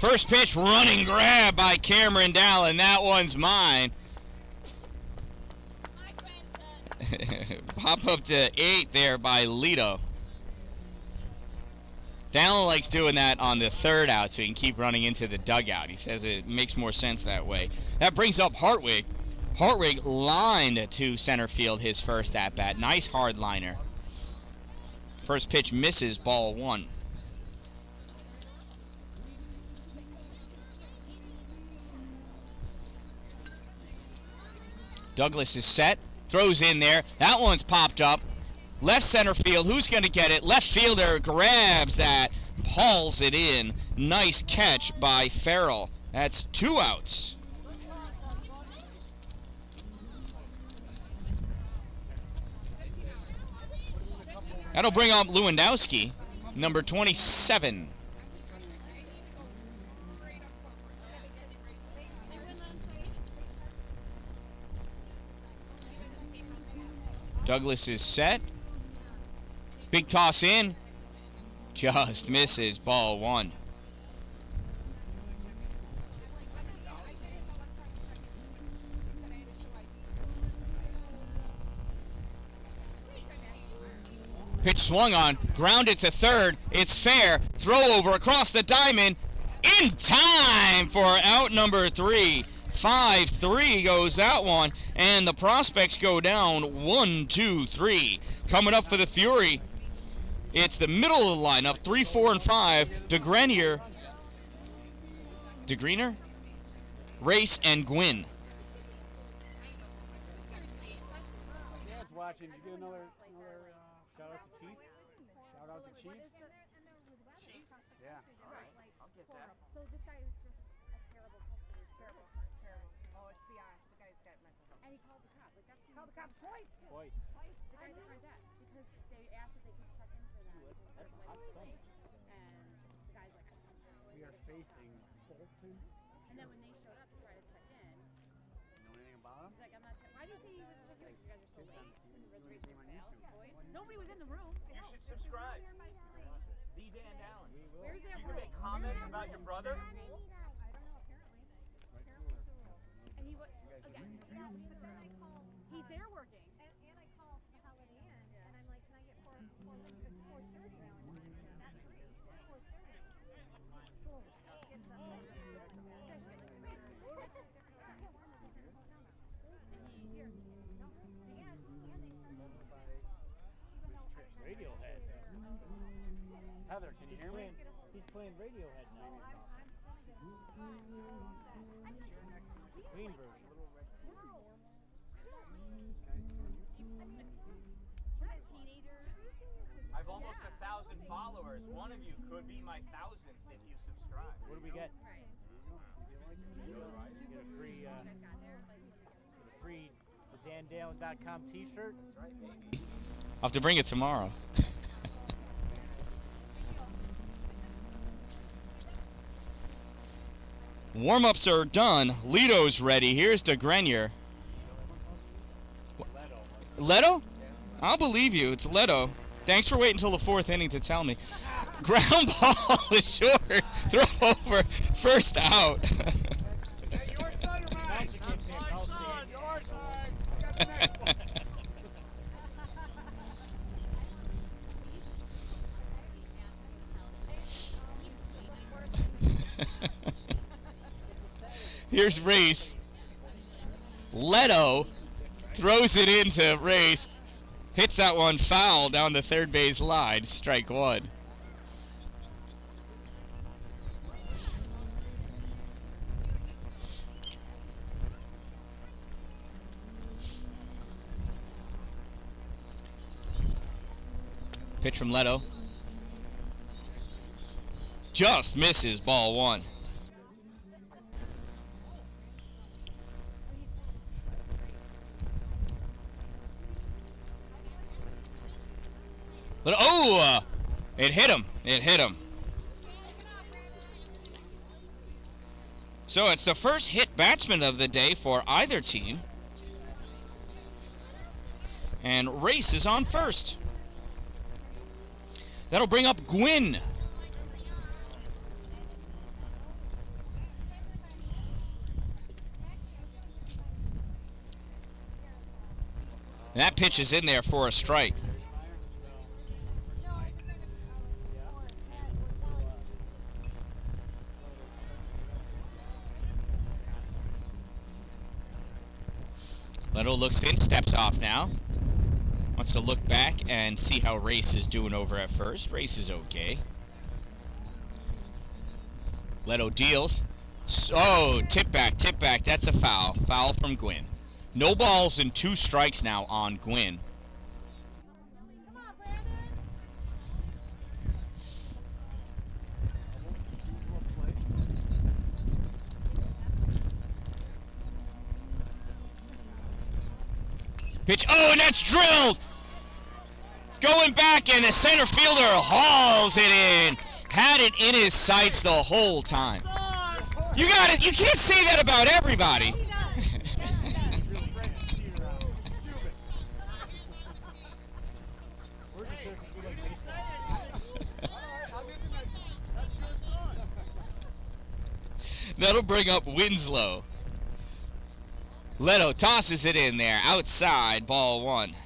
First pitch, running grab by Cameron Dallin. That one's mine. My grandson. Pop up to 8 there by Lito. Dallin likes doing that on the third out so he can keep running into the dugout. He says it makes more sense that way. That brings up Hartwig. Hartwig lined to center field his first at-bat. Nice hard liner. First pitch misses, ball 1. Douglas is set. Throws in there. That one's popped up. Left center field. Who's going to get it? Left fielder grabs that. Hauls it in. Nice catch by Farrell. That's 2 outs. That'll bring up Lewandowski, number 27. Douglas is set. Big toss in. Just misses, ball 1. Pitch swung on, grounded to third. It's fair. Throw over across the diamond. In time for out number 3. 5-3 goes that one, and the prospects go down 1-2-3. Coming up for the Fury, it's the middle of the lineup, 3, 4, and 5. DeGreener, Race, and Gwynn. Dad's watching. Did you get another Shout out to Chief. shout out to Chief? Yeah. I'll get that. So this guy is just a terrible customer. Terrible. Oh, it's beyond. The guy's got mental health. And he called the cops. Like, called the cops twice. Twice. The guy didn't write that because they asked if they could check in for them. That's Like, hot summer. and the guy's like, I saw him. We are facing Fulton. And then when they showed up to try to check in, You know anything about him? he's like, I'm not checking. Why do you say he was checking? You guys are so Kids on- late. you The know his reservation name on was YouTube. failed. Nobody was in the room. You should subscribe. The Dan Allen. Where's their You can room? make comments about your brother. I don't know, apparently. Apparently it's the rule. And he was, again, But then I call, he's there working. and I call Holiday Inn, and I'm like, can I get four rooms? It's 4:30 now, not 3. It's 4:30. Cool. Gets us there. Here. No. And they charge Radiohead. Heather, can you hear me? He's playing Radiohead now. Clean version. We're not teenagers. I've almost 1,000 followers. One of you could be my 1,000th if you subscribe. What do we get? Right. You get a free DanDalen.com t-shirt. I'll have to bring it tomorrow. Warm-ups are done. Leto's ready. Here's DeGrenier. Leto? I'll believe you. It's Leto. Thanks for waiting until the 4th inning to tell me. Ground ball is short. Throw over. First out. Hey, your side or mine? My son, Your side. I got the next one. Here's Race. Leto throws it into Race. Hits that one foul down the third base line. Strike one. Pitch from Leto. Just misses, ball one. Oh! It hit him. It hit him. So it's the first hit batsman of the day for either team. And Race is on first. That'll bring up Gwynn. That pitch is in there for a strike. Leto looks in, steps off now. Wants to look back and see how Race is doing over at first. Race is okay. Leto deals. Oh, tip back. That's a foul. Foul from Gwynn. No balls and 2 strikes now on Gwynn. Pitch. Oh, and that's drilled. Going back, and the center fielder hauls it in. Had it in his sights the whole time. You got it. You can't say that about everybody. That'll bring up Winslow. Leto tosses it in there. Outside, ball one. Hey,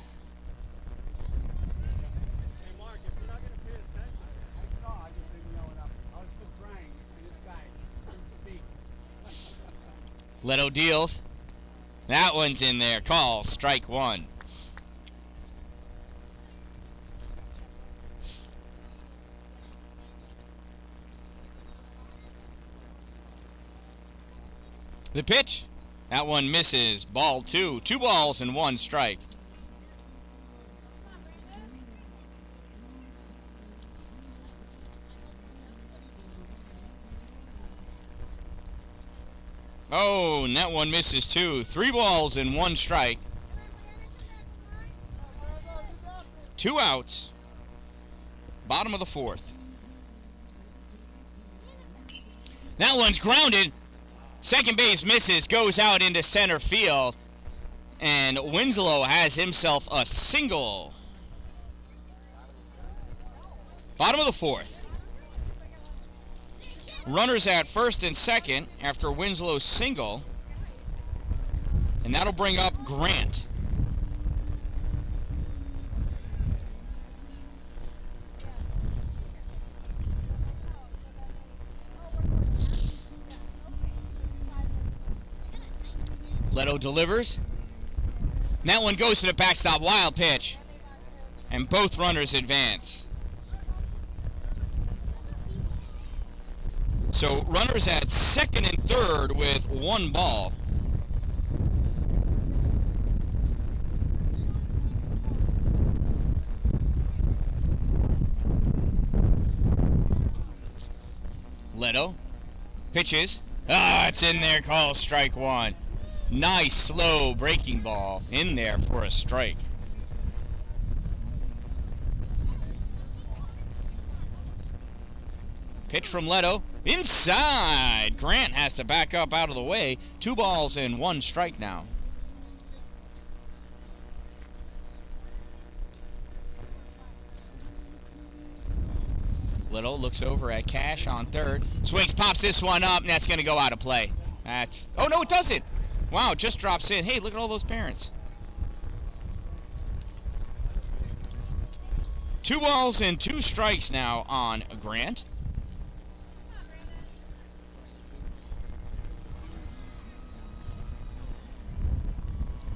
Mark, if you're not going to pay attention, I saw. I just didn't know enough. I was still crying inside. Couldn't speak. Leto deals. That one's in there. Call. Strike one. The pitch. That one misses. Ball two. 2 balls and 1 strike. Oh, and that one misses too. 3 balls and 1 strike. 2 outs. Bottom of the 4th. That one's grounded. Second base misses, goes out into center field, and Winslow has himself a single. Bottom of the 4th. Runners at first and second after Winslow's single, and that'll bring up Grant. Leto delivers. And that one goes to the backstop. Wild pitch. And both runners advance. So runners at second and third with 1 ball. Leto pitches. Ah, it's in there. Call strike one. Nice slow breaking ball in there for a strike. Pitch from Leto. Inside. Grant has to back up out of the way. 2 balls and 1 strike now. Little looks over at Cash on third. Swings, pops this one up, and that's going to go out of play. That's... Oh, no, it doesn't. Wow, it just drops in. Hey, look at all those parents. 2 balls and 2 strikes now on Grant.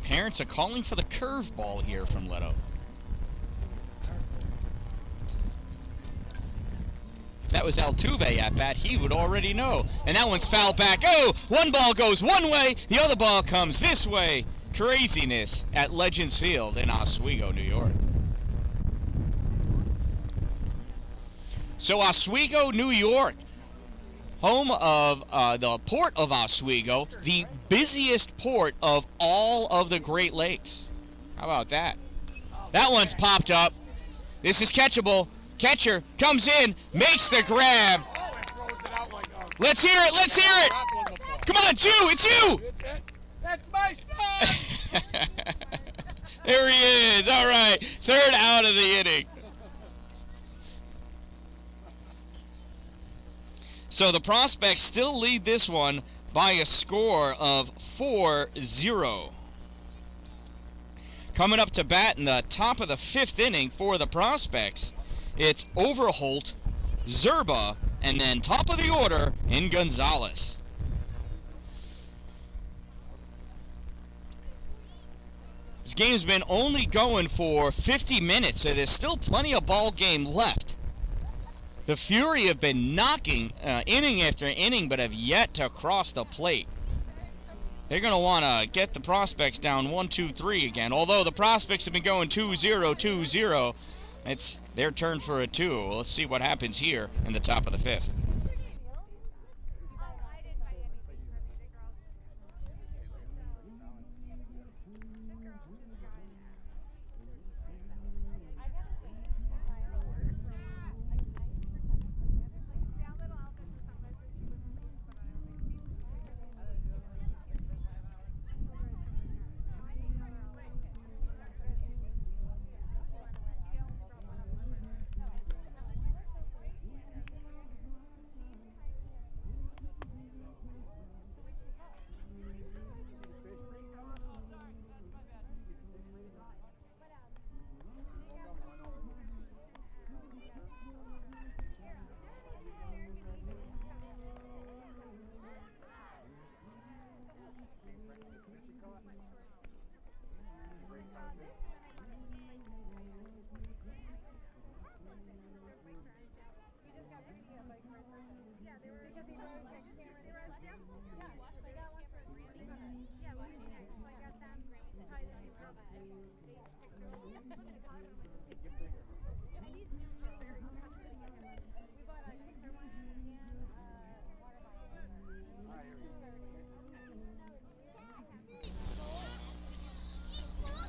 Parents are calling for the curveball here from Leto. If that was Altuve at bat, he would already know. And that one's fouled back. Oh, one ball goes one way, the other ball comes this way. Craziness at Legends Field in Oswego, New York. So Oswego, New York, home of the port of Oswego, the busiest port of all of the Great Lakes. How about that? That one's popped up. This is catchable. Catcher comes in, makes the grab. Let's hear it, let's hear it. Come on, Jew, it's you. That's my son! There he is. All right, 3rd out of the inning. So the Prospects still lead this one by a score of 4-0. Coming up to bat in the top of the 5th inning for the Prospects, it's Overholt, Zerba, and then top of the order in Gonzalez. This game's been only going for 50 minutes, so there's still plenty of ball game left. The Fury have been knocking inning after inning, but have yet to cross the plate. They're going to want to get the Prospects down 1-2-3 again. Although the Prospects have been going 2-0, 2-0, it's their turn for a 2. Let's see what happens here in the top of the 5th.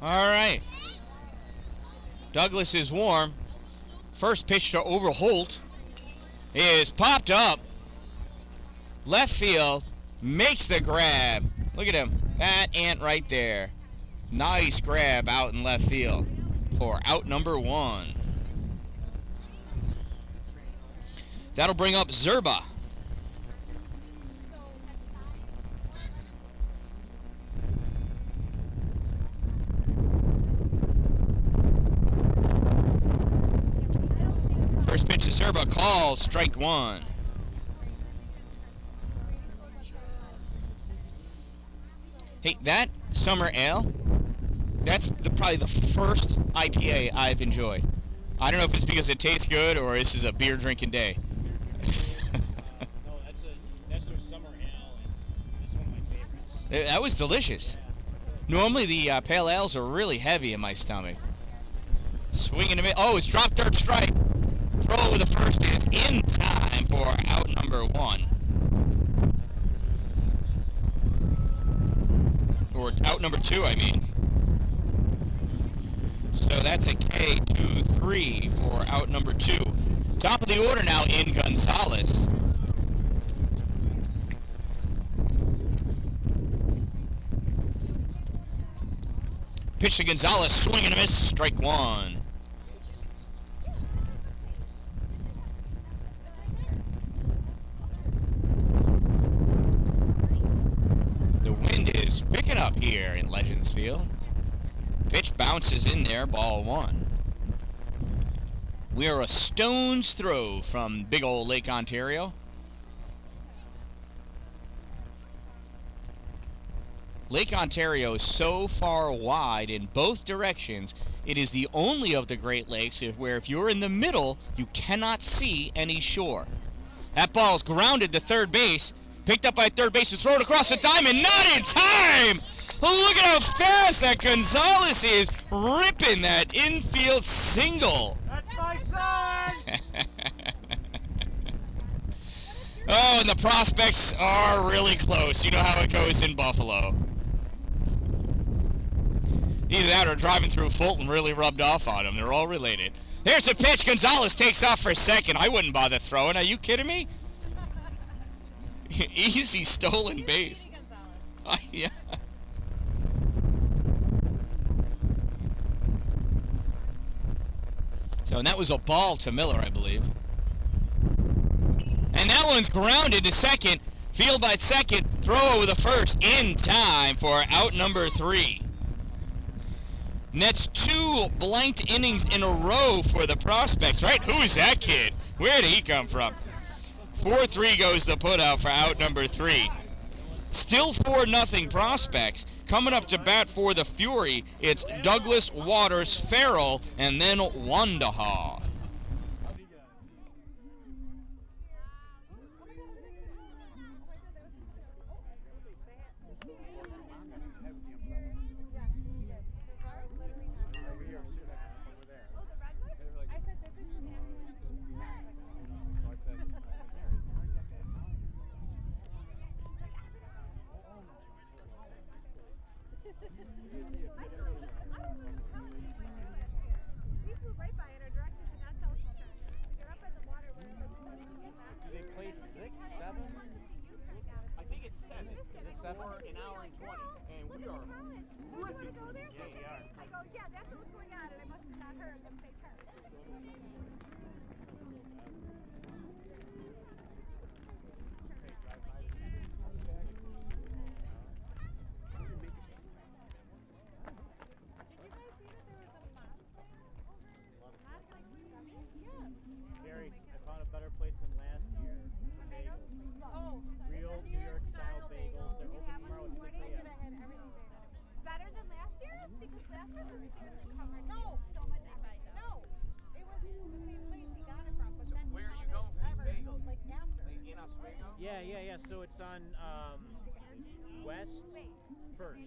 All right. Douglas is warm. First pitch to Overholt is popped up. Left field, makes the grab. Look at him. That ant right there. Nice grab out in left field for out number 1. That'll bring up Zerba. First pitch to Zerba, call, strike 1. Hey, that summer ale, that's probably the first IPA I've enjoyed. I don't know if it's because it tastes good or this is a beer drinking day. No, that's their summer ale, and it's one of my favorites. That was delicious. Normally the pale ales are really heavy in my stomach. Swinging a bit. Oh, it's dropped third strike. Throw with the first is in time for out number 1. Or out number 2, I mean. So that's a K-2-3 for out number 2. Top of the order now in Gonzalez. Pitch to Gonzalez, swing and a miss, strike 1. The wind is picking up here in Legends Field. Pitch bounces in there, ball 1. We're a stone's throw from big old Lake Ontario. Lake Ontario is so far wide in both directions, it is the only of the Great Lakes where if you're in the middle, you cannot see any shore. That ball's grounded to third base, picked up by third base, and thrown across the diamond, not in time! Look at how fast that Gonzalez is ripping that infield single. That's my son! Oh, and the prospects are really close. You know how it goes in Buffalo. Either that or driving through Fulton really rubbed off on them. They're all related. There's a pitch. Gonzalez takes off for second. I wouldn't bother throwing. Are you kidding me? Easy stolen base. Yeah. So, and that was a ball to Miller, I believe. And that one's grounded to second. Field by second. Throw over the first in time for out number 3. And that's 2 blanked innings in a row for the prospects, right? Who is that kid? Where did he come from? 4-3 goes the putout for out number 3. Still 4-0 prospects. Coming up to bat for the Fury, it's Douglas, Waters, Farrell, and then Wandaha. We flew right by in our directions and not tell us to turn. You're up by the water where the Do they play 6, 7? I think it's 7. Is it 7? Or an hour and 20. And we are Do you want to go there? Yeah, we are. I go, yeah, that's what was going on, and I must have not heard them say turn. Gary, I found a better place than last year. Bagels. Oh, Real New York style bagels. They're open tomorrow at 6 a.m. better than last year? It's because last year was seriously covered. No, so much everything. No, it was the same place he got it from, but then where are he you found going it for these bagels? like after. Like in Oswego? Yeah. So it's on West First,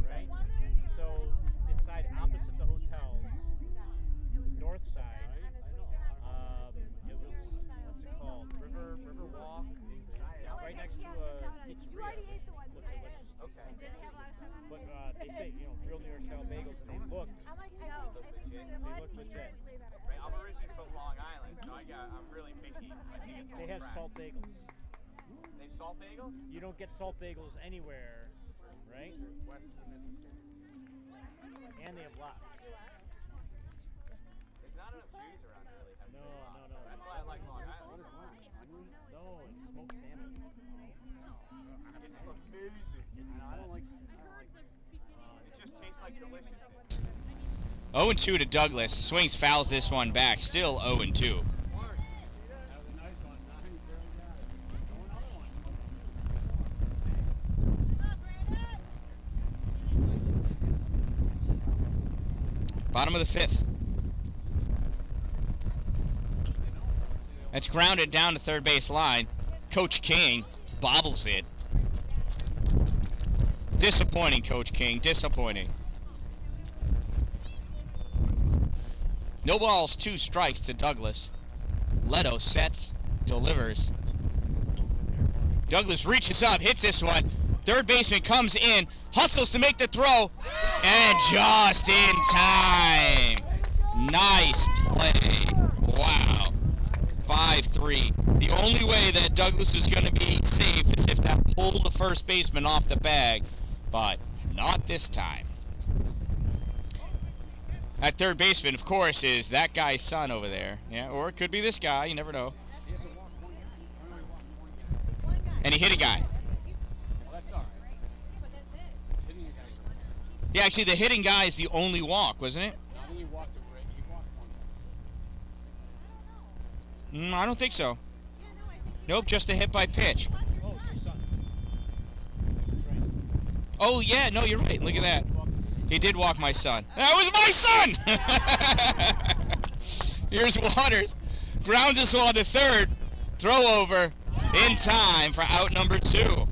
Right? right? So inside opposite the hotels, north side. It was what's it called? River Walk. It's right next to a You already ate the ones I did. Okay. Did it have a lot of stuff on it? But they say real New York style bagels, and they looked. I'm like, no, I think the They one look legit. here is way better. Right, I'm originally from Long Island, so I'm really picky. I think it's all They have crap. salt bagels. They have salt bagels? You don't get salt bagels anywhere, right? West of the Mississippi. And they have lots. There's not enough trees around to really have No. That's why I like Long Island. No, it's smoked salmon. It's amazing. I don't like. It just tastes like deliciousness. 0-2 to Douglas. Swings, fouls this one back. Still 0-2. That was a nice one. Now he barely got it. Oh, another one. Bottom of the fifth. That's grounded down to third base line. Coach King bobbles it. Disappointing, Coach King. Disappointing. No balls, 2 strikes to Douglas. Leto sets, delivers. Douglas reaches up, hits this one. Third baseman comes in, hustles to make the throw, and just in time. Nice play. Wow. 5-3. The only way that Douglas is going to be safe is if that pulled the first baseman off the bag, but not this time. That third baseman, of course, is that guy's son over there. Yeah, or it could be this guy. You never know. And he hit a guy. Well, that's all right. But that's it. Hitting you guys. Yeah, actually, the hitting guy is the only walk, wasn't it? I think he walked away. He walked one. I don't think so. Yeah, no, I think Nope, just a hit by pitch. Oh, your son. That's right. Oh, yeah, no, you're right. Look at that. He did walk my son. That was my son! Here's Waters. Grounds us on to third. Throw over in time for out number 2.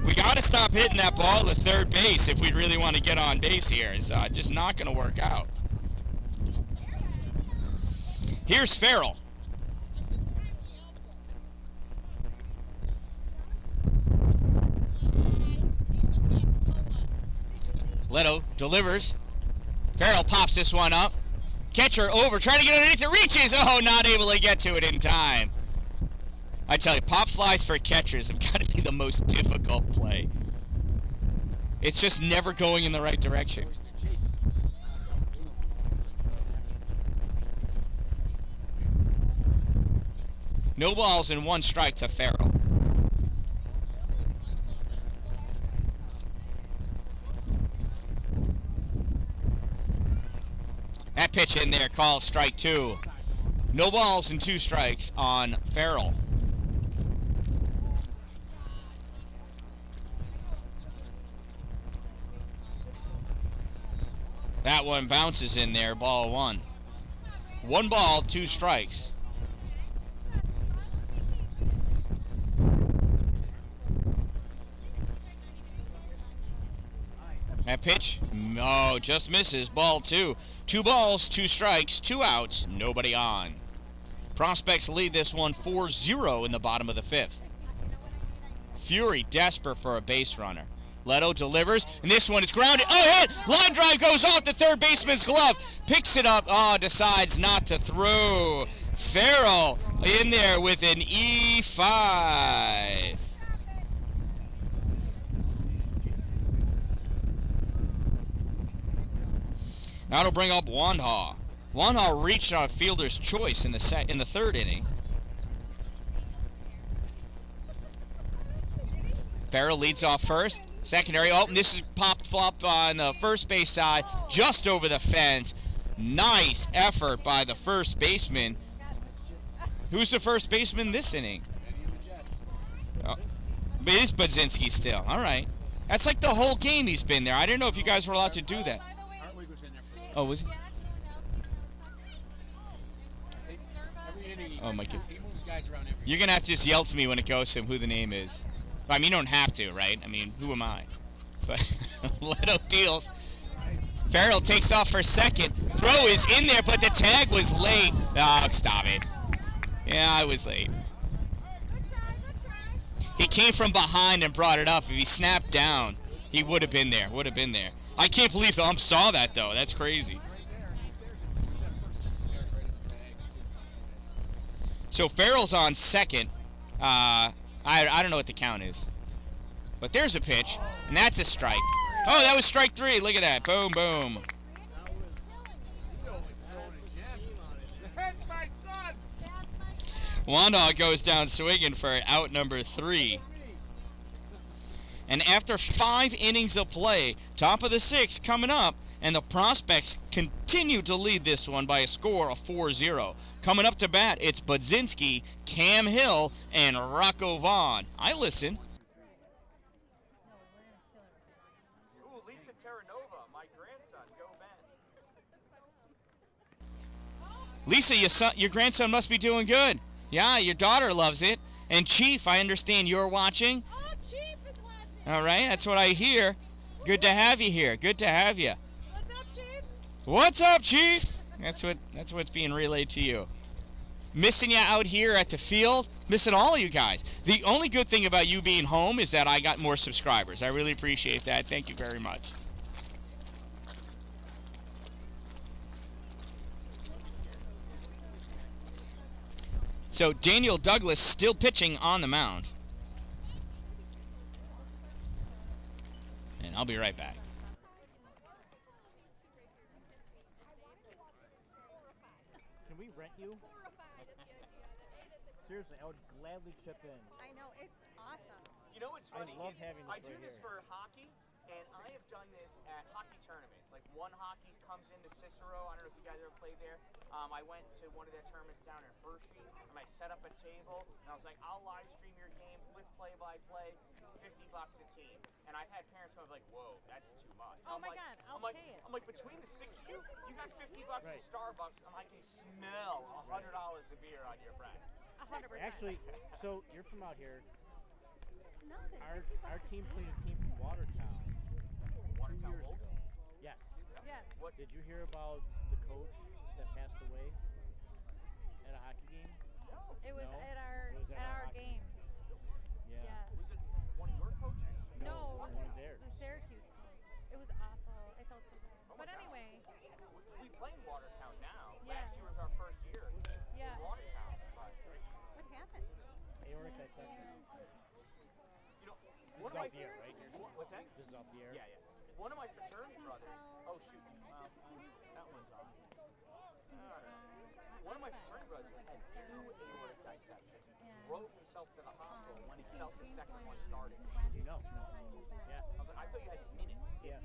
We got to stop hitting that ball to third base if we really want to get on base here. It's just not going to work out. Here's Farrell. Leto delivers. Farrell pops this one up. Catcher over, trying to get underneath it, reaches! Oh, not able to get to it in time. I tell you, pop flies for catchers have got to be the most difficult play. It's just never going in the right direction. No balls and 1 strike to Farrell. That pitch in there, call strike 2. No balls and 2 strikes on Farrell. That one bounces in there, ball 1. 1 ball, 2 strikes. That pitch, no, just misses, ball 2. 2 balls, 2 strikes, 2 outs, nobody on. Prospects lead this one 4-0 in the bottom of the 5th. Fury desperate for a base runner. Leto delivers, and this one is grounded. Oh, hit! Line drive goes off the third baseman's glove. Picks it up. Oh, decides not to throw. Farrell in there with an E5. That'll bring up Wanha. Wanha reached on a fielder's choice in the 3rd inning. Farrell leads off first. Secondary. Oh, this is popped flop on the first base side, just over the fence. Nice effort by the first baseman. Who's the first baseman this inning? Oh, but it is Budzinski still. All right. That's like the whole game he's been there. I didn't know if you guys were allowed to do that. Hartwig was in there. Oh, was he? Every inning, Oh, my God. he moves guys around every You're going to have to just yell to me when it goes to him who the name is. I mean, you don't have to, right? I mean, who am I? But Leto deals. Farrell takes off for second. Throw is in there, but the tag was late. Oh, stop it. Yeah, I was late. He came from behind and brought it up. If he snapped down, he would have been there. Would have been there. I can't believe the ump saw that, though. That's crazy. So Farrell's on second. I don't know what the count is. But there's a pitch, and that's a strike. Oh, that was strike 3. Look at that. Boom, boom. That's my son! Wanda goes down swinging for out number 3. And after 5 innings of play, top of the 6th coming up, and the Prospects continue to lead this one by a score of 4-0. Coming up to bat, it's Budzinski, Cam Hill, and Rocco Vaughn. I listen. Ooh, Lisa Terranova, my grandson. Go Ben. Lisa, your grandson must be doing good. Yeah, your daughter loves it. And Chief, I understand you're watching. Oh, Chief is watching. All right, that's what I hear. Good to have you here. Good to have you. What's up, Chief? What's up, Chief? That's what's being relayed to you. Missing you out here at the field. Missing all of you guys. The only good thing about you being home is that I got more subscribers. I really appreciate that. Thank you very much. So Daniel Douglas still pitching on the mound. And I'll be right back. Can we rent you? Seriously, I would gladly chip in. I know, it's awesome. You know what's I funny? love is having this I do right this here. for hockey, and I have done this at hockey tournaments. Like one hockey comes into Cicero. I don't know if you guys ever played there. I went to one of their tournaments down in Hershey, and I set up a table, and I was like, I'll live stream your game with play-by-play, $50 a team. And I've had parents come like, whoa, that's too much. Oh I'm my like, God, I'll I'm like, pay it. I'm like, between the six of you, you got $50 Right. at Starbucks, and I can smell $100 a beer on your breath. 100%. Actually, so you're from out here. It's nothing. Our 50 bucks a team team. played a team from Watertown 2 Watertown years Wolves? ago. Yes. Yes. What? Did you hear about the coach that passed away at a hockey game? No. It was No? at our It was at our game. hockey Yeah. Was it one of your coaches? No, one of theirs. the Syracuse coach. It was awful. I felt so bad. Oh my But God. anyway, We play in Watertown now. Yeah. Last year was our first year yeah. in Watertown. But, What happened? Aortic dissection. you know, This one is of my off the air, right? What's that? This is off the air. Yeah, yeah. One of my fraternity brothers. Oh shoot. That one's on. One of my fraternity brothers had 2 aortic dissections. Drove himself to the hospital when he felt the second one started. You know. Yeah. I was like, I thought you had minutes. Yeah.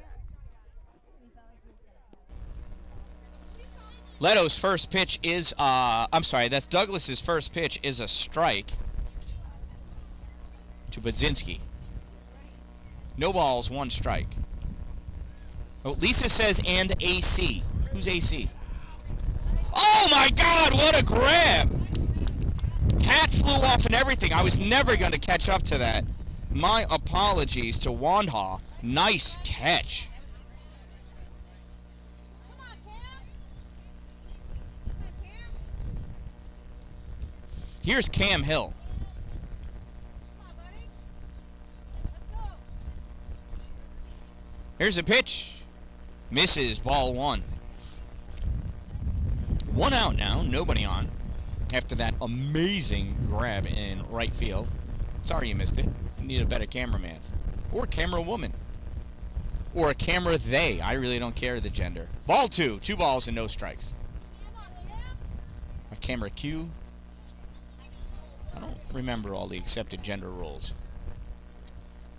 Leto's first pitch is, I'm sorry, that's Douglas's first pitch is a strike to Budzinski. No balls, 1 strike. Oh, Lisa says and AC. Who's AC? Oh my God, what a grab! Hat flew off and everything. I was never going to catch up to that. My apologies to Wandha. Nice catch. Come on, Cam. Come on, Cam. Here's Cam Hill. Come on, buddy. Let's go. Here's a pitch. Misses, ball 1. 1 out now, nobody on. After that amazing grab in right field. Sorry you missed it. You need a better cameraman. Or camera woman. Or a camera they. I really don't care the gender. Ball 2. 2 balls and no strikes. Come on, Cam. A camera Q. I don't remember all the accepted gender roles.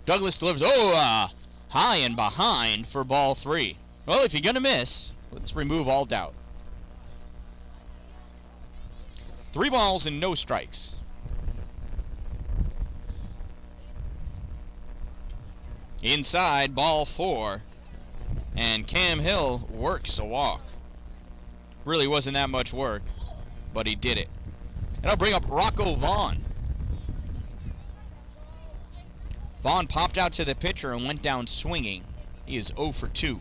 Douglas delivers. Oh, high and behind for ball 3. Well, if you're going to miss, let's remove all doubt. 3 balls and no strikes. Inside, ball 4. And Cam Hill works a walk. Really wasn't that much work, but he did it. And I'll bring up Rocco Vaughn. Vaughn popped out to the pitcher and went down swinging. He is 0 for 2.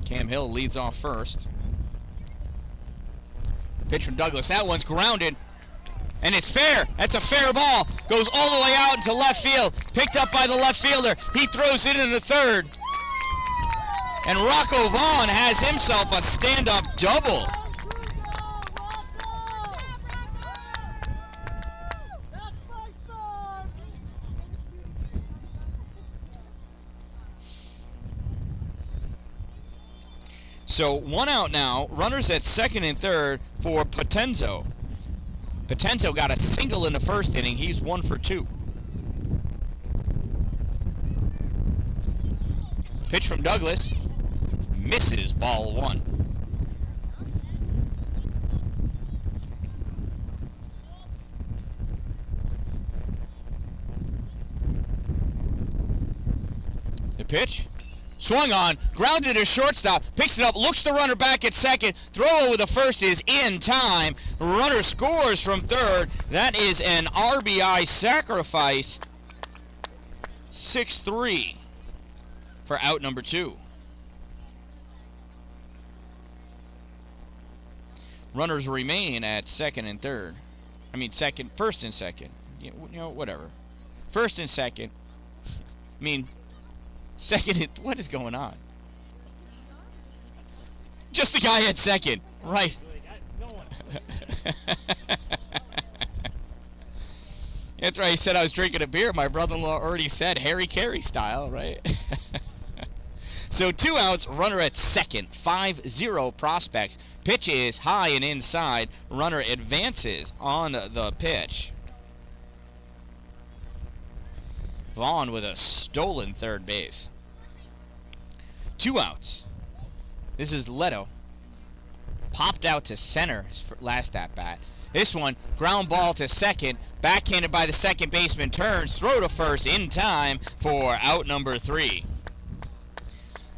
Cam Hill leads off first. Pitch from Douglas. That one's grounded. And it's fair. That's a fair ball. Goes all the way out into left field. Picked up by the left fielder. He throws it in the third. And Rocco Vaughn has himself a stand-up double. That's my son! So 1 out now. Runners at second and third for Potenzo. Potenzo got a single in the first inning. He's 1 for 2. Pitch from Douglas. Misses, ball 1. The pitch. Swung on, grounded to shortstop, picks it up, looks the runner back at second. Throw over the first is in time. Runner scores from third. That is an RBI sacrifice. 6-3 for out number 2. Runners remain at second and third. I mean, first and second. You know, whatever. First and second. I mean, second and... What is going on? Just the guy at second. Right. That's right. He said I was drinking a beer. My brother-in-law already said Harry Carey style, right? So 2 outs, runner at second. 5-0 prospects. Pitch is high and inside. Runner advances on the pitch. Vaughn with a stolen third base. 2 outs. This is Leto. Popped out to center his last at bat. This one, ground ball to second. Backhanded by the second baseman. Turns, throw to first in time for out number 3.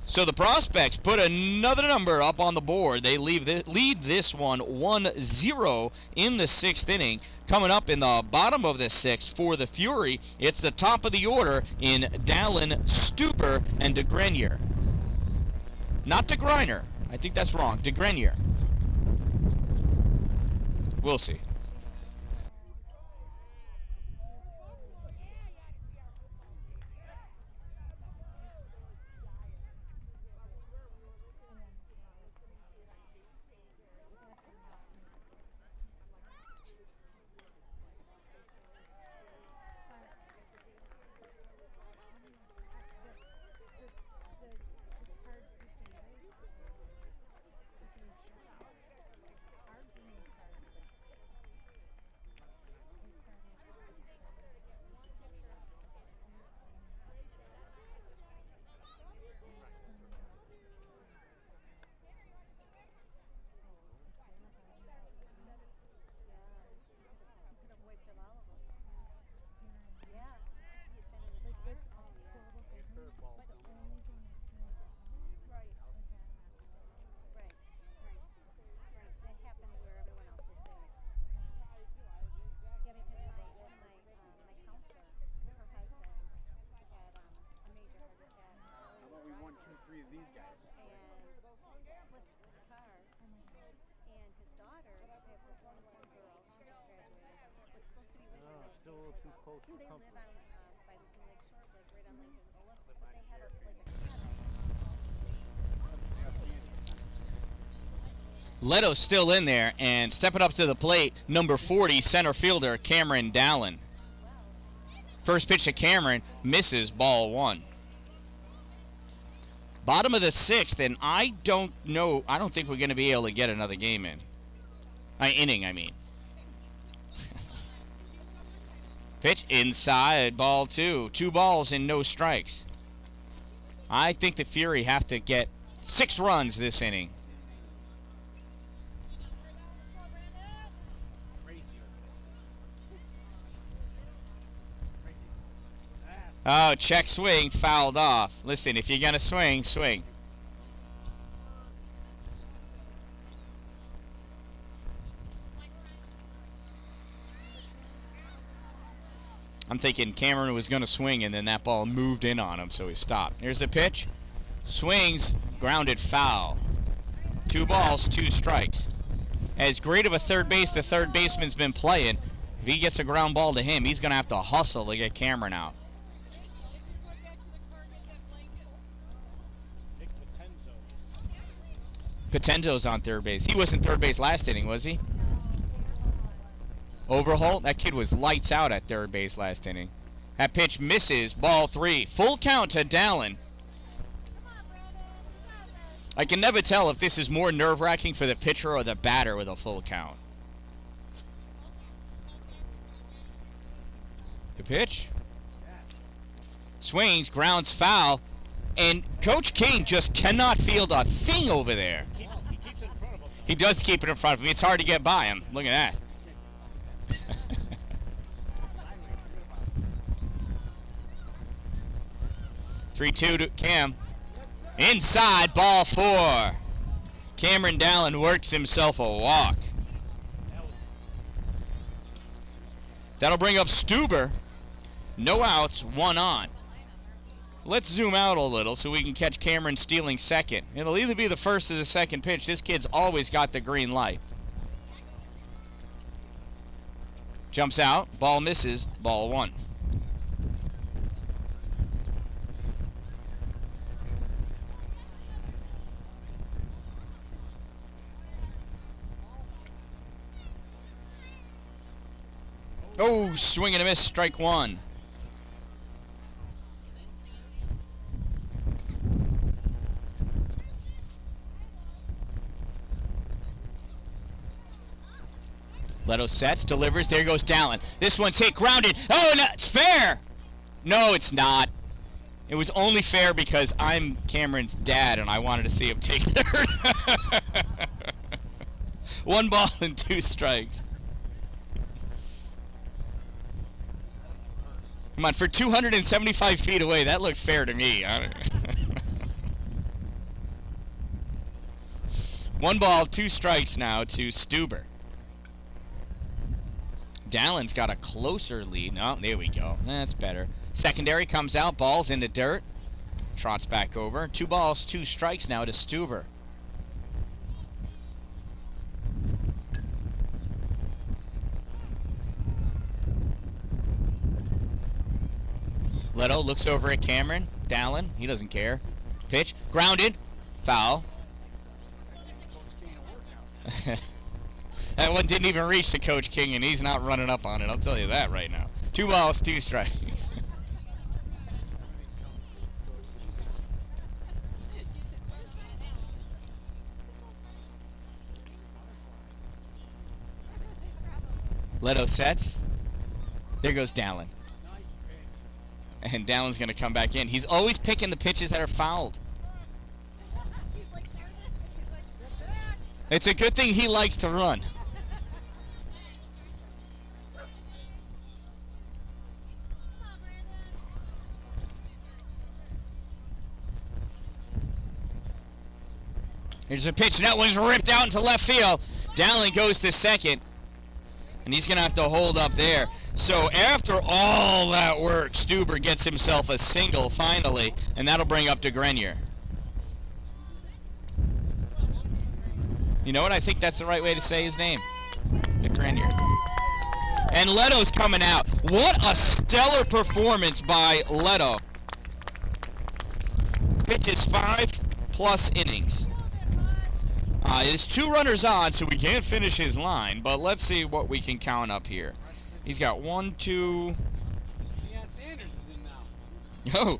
So the prospects put another number up on the board. They lead this one 1-0 in the 6th inning. Coming up in the bottom of the 6th for the Fury, it's the top of the order in Dallin, Stuber, and DeGrenier. Not DeGreiner. I think that's wrong. DeGrenier. We'll see. These guys. And flipped the car. And his daughter, they have one girl, she just graduated, was supposed to be with him. Still a little too close for They comfort. live on by Lake Shore, like right on Lake Angola, but they had a Leto's still in there, and stepping up to the plate, number 40, center fielder Cameron Dallin. First pitch to Cameron, misses, ball 1. Bottom of the 6th, and I don't think we're going to be able to get another game in. Inning, I mean. Pitch inside, ball 2. 2 balls and no strikes. I think the Fury have to get 6 runs this inning. Oh, check swing, fouled off. Listen, if you're going to swing, swing. I'm thinking Cameron was going to swing, and then that ball moved in on him, so he stopped. Here's the pitch. Swings, grounded foul. 2 balls, 2 strikes. As great of a third base the third baseman's been playing, if he gets a ground ball to him, he's going to have to hustle to get Cameron out. Patenzo's on third base. He wasn't third base last inning, was he? Overholt? That kid was lights out at third base last inning. That pitch misses. Ball 3. Full count to Dallin. I can never tell if this is more nerve-wracking for the pitcher or the batter with a full count. The pitch. Swings, grounds foul. And Coach King just cannot field a thing over there. He keeps it in front of him. He does keep it in front of him. It's hard to get by him. Look at that. 3-2 to Cam. Inside, ball 4. Cameron Dallin works himself a walk. That'll bring up Stuber. No outs, 1 on. Let's zoom out a little so we can catch Cameron stealing second. It'll either be the first or the second pitch. This kid's always got the green light. Jumps out. Ball misses. Ball 1. Oh, swing and a miss. Strike 1. Leto sets, delivers. There goes Dallin. This one's hit, grounded. Oh, no, it's fair. No, it's not. It was only fair because I'm Cameron's dad and I wanted to see him take third. 1 ball and 2 strikes. Come on, for 275 feet away, that looked fair to me. 1 ball, 2 strikes now to Stuber. Dallin's got a closer lead. No, there we go. That's better. Secondary comes out. Ball's in the dirt. Trots back over. 2 balls, 2 strikes now to Stuber. Leto looks over at Cameron. Dallin, he doesn't care. Pitch, grounded, foul. That one didn't even reach to Coach King, and he's not running up on it. I'll tell you that right now. 2 balls, 2 strikes. Leto sets. There goes Dallin. And Dallin's going to come back in. He's always picking the pitches that are fouled. It's a good thing he likes to run. Here's a pitch, and that one's ripped out into left field. Dallin goes to second, and he's going to have to hold up there. So after all that work, Stuber gets himself a single finally, and that'll bring up DeGrenier. You know what? I think that's the right way to say his name. DeGrenier. And Leto's coming out. What a stellar performance by Leto. Pitches 5+ innings. There's 2 runners on, so we can't finish his line, but let's see what we can count up here. He's got 1, 2... Deion Sanders is in now. Oh.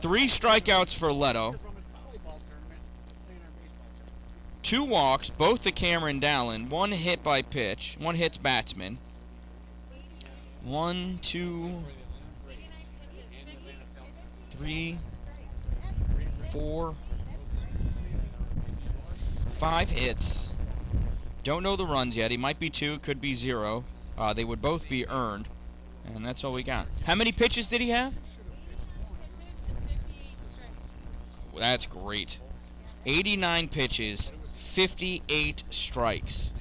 3 strikeouts for Leto. From his volleyball tournament, playing our baseball tournament. 2 walks, both to Cameron Dallin. 1 hit by pitch. 1 hits batsman. 1, 2, 3, 4, 5 hits. Don't know the runs yet. He might be 2, could be 0. They would both be earned. And that's all we got. How many pitches did he have? That's great. 89 pitches, 58 strikes.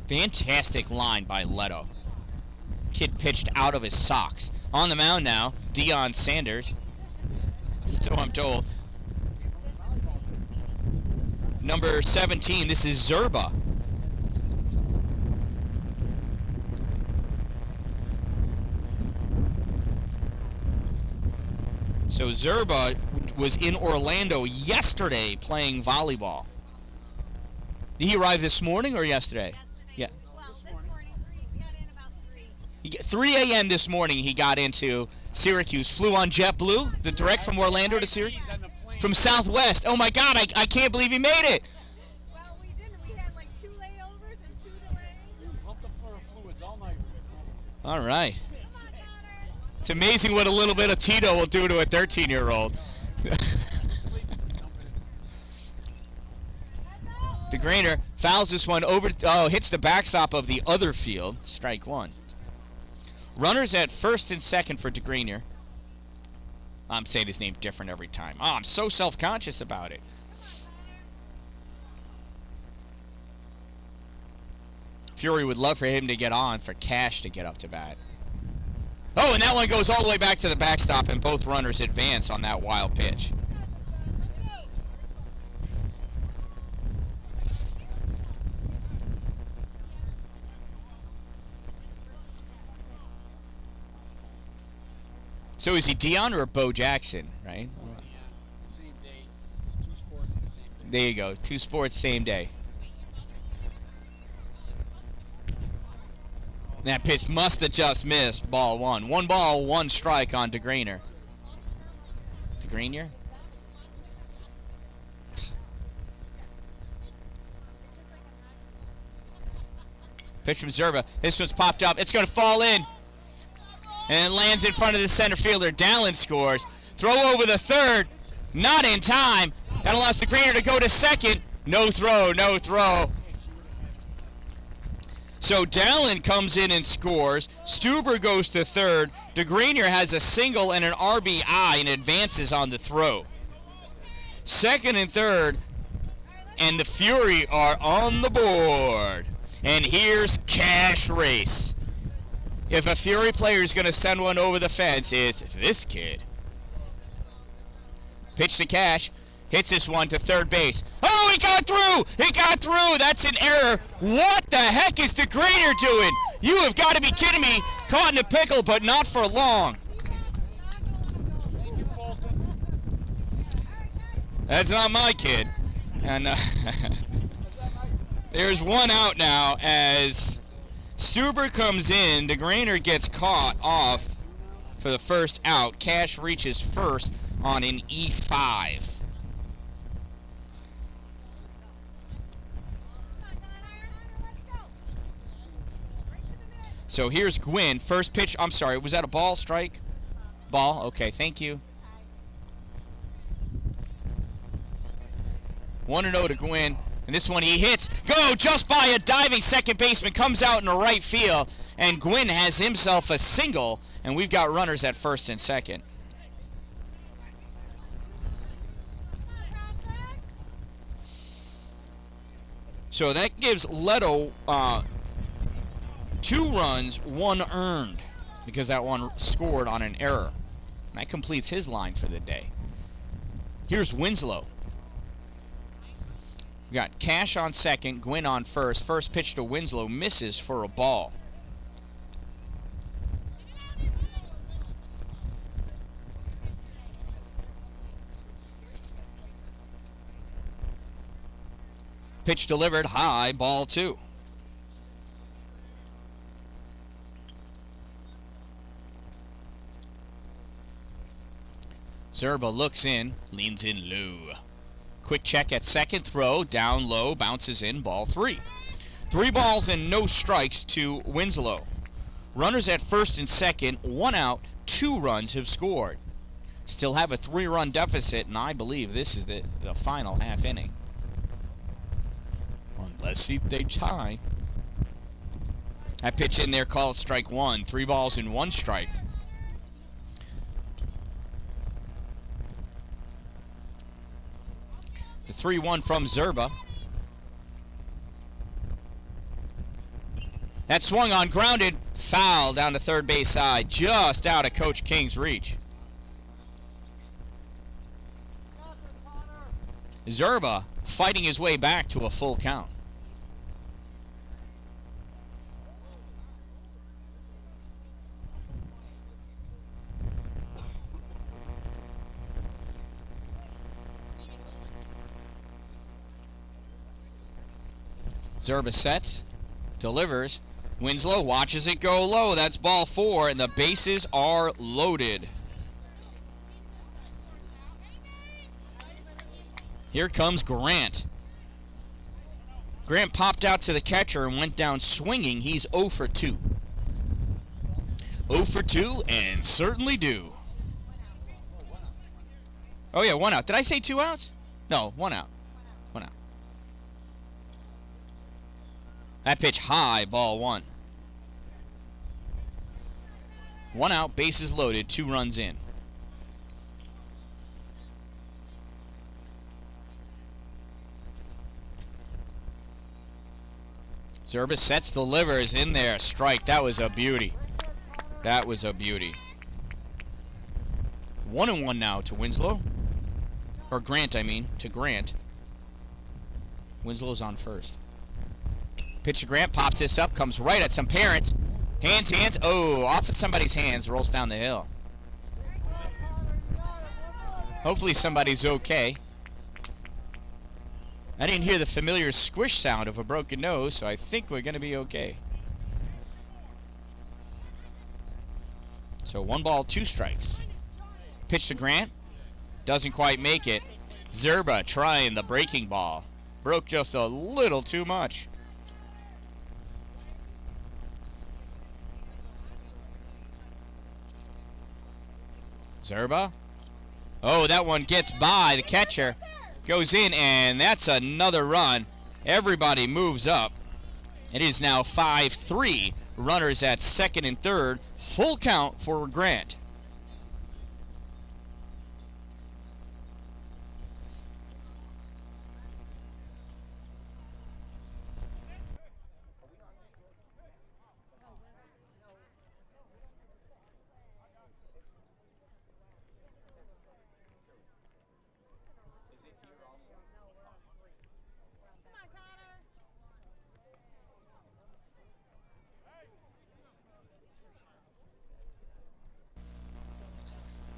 Fantastic line by Leto. Kid pitched out of his socks. On the mound now, Deion Sanders. So I'm told. Number 17, this is Zerba. So Zerba was in Orlando yesterday playing volleyball. Did he arrive this morning or yesterday? Yeah. Well, this morning, we got in about 3. 3 a.m. this morning he got into Syracuse. Flew on JetBlue, the direct from Orlando to Syracuse. From Southwest. Oh my God, I can't believe he made it. Well, we didn't. We had like 2 layovers and 2 delays. We pumped up for fluids all night. All right. It's amazing what a little bit of Tito will do to a 13-year-old. DeGrenier fouls this one over. Oh, hits the backstop of the other field. Strike 1. Runners at first and second for DeGrenier. I'm saying his name different every time. Oh, I'm so self-conscious about it. Fury would love for him to get on for Cash to get up to bat. Oh, and that one goes all the way back to the backstop, and both runners advance on that wild pitch. So is he Dion or Bo Jackson, right? Same day. It's 2 sports on the same day. There you go. 2 sports, same day. That pitch must have just missed. Ball 1. 1 ball, 1 strike on DeGrainer. DeGrainer? Pitch from Zerba. This one's popped up. It's going to fall in. And it lands in front of the center fielder. Dallin scores. Throw over the third. Not in time. That allows DeGrainer to go to second. No throw, no throw. So Dallin comes in and scores. Stuber goes to third. DeGrainer has a single and an RBI and advances on the throw. Second and third, and the Fury are on the board. And here's Cash Race. If a Fury player is going to send one over the fence, it's this kid. Pitch to Cash. Hits this one to third base. Oh, he got through! He got through! That's an error. What the heck is DeGrainer doing? You have got to be kidding me. Caught in a pickle, but not for long. Thank you, Fulton. That's not my kid. And there's one out now as Stuber comes in. DeGrainer gets caught off for the first out. Cash reaches first on an E5. So here's Gwynn. First pitch. I'm sorry. Was that a ball? Strike? Ball. Okay. Thank you. 1-0 to Gwynn. And this one he hits. Go just by a diving second baseman. Comes out in the right field. And Gwynn has himself a single. And we've got runners at first and second. So that gives Leto 2 runs, 1 earned, because that one scored on an error. And that completes his line for the day. Here's Winslow. We got Cash on second, Gwynn on first. First pitch to Winslow misses for a ball. Pitch delivered high, ball 2. Zerba looks in, leans in low. Quick check at second, throw, down low, bounces in, ball 3. 3 balls and no strikes to Winslow. Runners at first and second, 1 out, 2 runs have scored. Still have a 3-run deficit, and I believe this is the final half inning. Unless they tie. That pitch in there called strike 1. 3 balls and 1 strike. The 3-1 from Zerba. That swung on, grounded, foul down to third base side, just out of Coach King's reach. Zerba fighting his way back to a full count. Zerba sets, delivers. Winslow watches it go low. That's ball 4, and the bases are loaded. Here comes Grant. Grant popped out to the catcher and went down swinging. He's 0 for 2. 0 for 2 and certainly due. Oh, yeah, 1 out. Did I say 2 outs? No, 1 out. 1 out. That pitch high, ball 1. 1 out, bases loaded, 2 runs in. Zerba sets, delivers in there. Strike. That was a beauty. That was a beauty. 1-1 now to Winslow. Or Grant, I mean. To Grant. Winslow's on first. Pitch to Grant. Pops this up. Comes right at some parents. Hands. Oh, off of somebody's hands. Rolls down the hill. Hopefully somebody's okay. I didn't hear the familiar squish sound of a broken nose, so I think we're going to be okay. So 1 ball, 2 strikes. Pitch to Grant. Doesn't quite make it. Zerba trying the breaking ball. Broke just a little too much. Zerba. Oh, that one gets by the catcher. Goes in, and that's another run. Everybody moves up. It is now 5-3. Runners at second and third. Full count for Grant.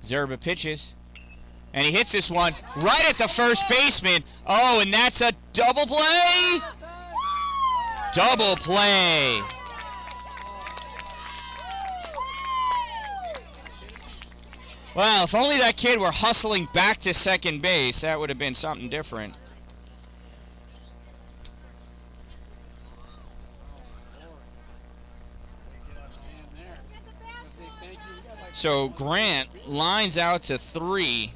Zerba pitches, and he hits this one right at the first baseman. Oh, and that's a double play! Double play! Well, if only that kid were hustling back to second base, that would have been something different. So Grant lines out to 3,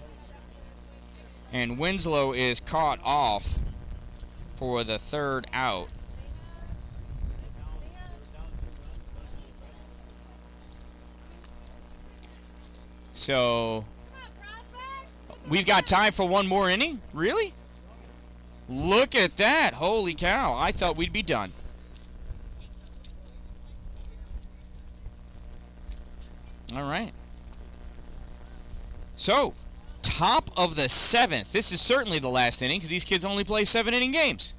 and Winslow is caught off for the third out. So we've got time for one more inning? Really? Look at that. Holy cow. I thought we'd be done. All right. So, top of the 7th. This is certainly the last inning because these kids only play 7-inning games.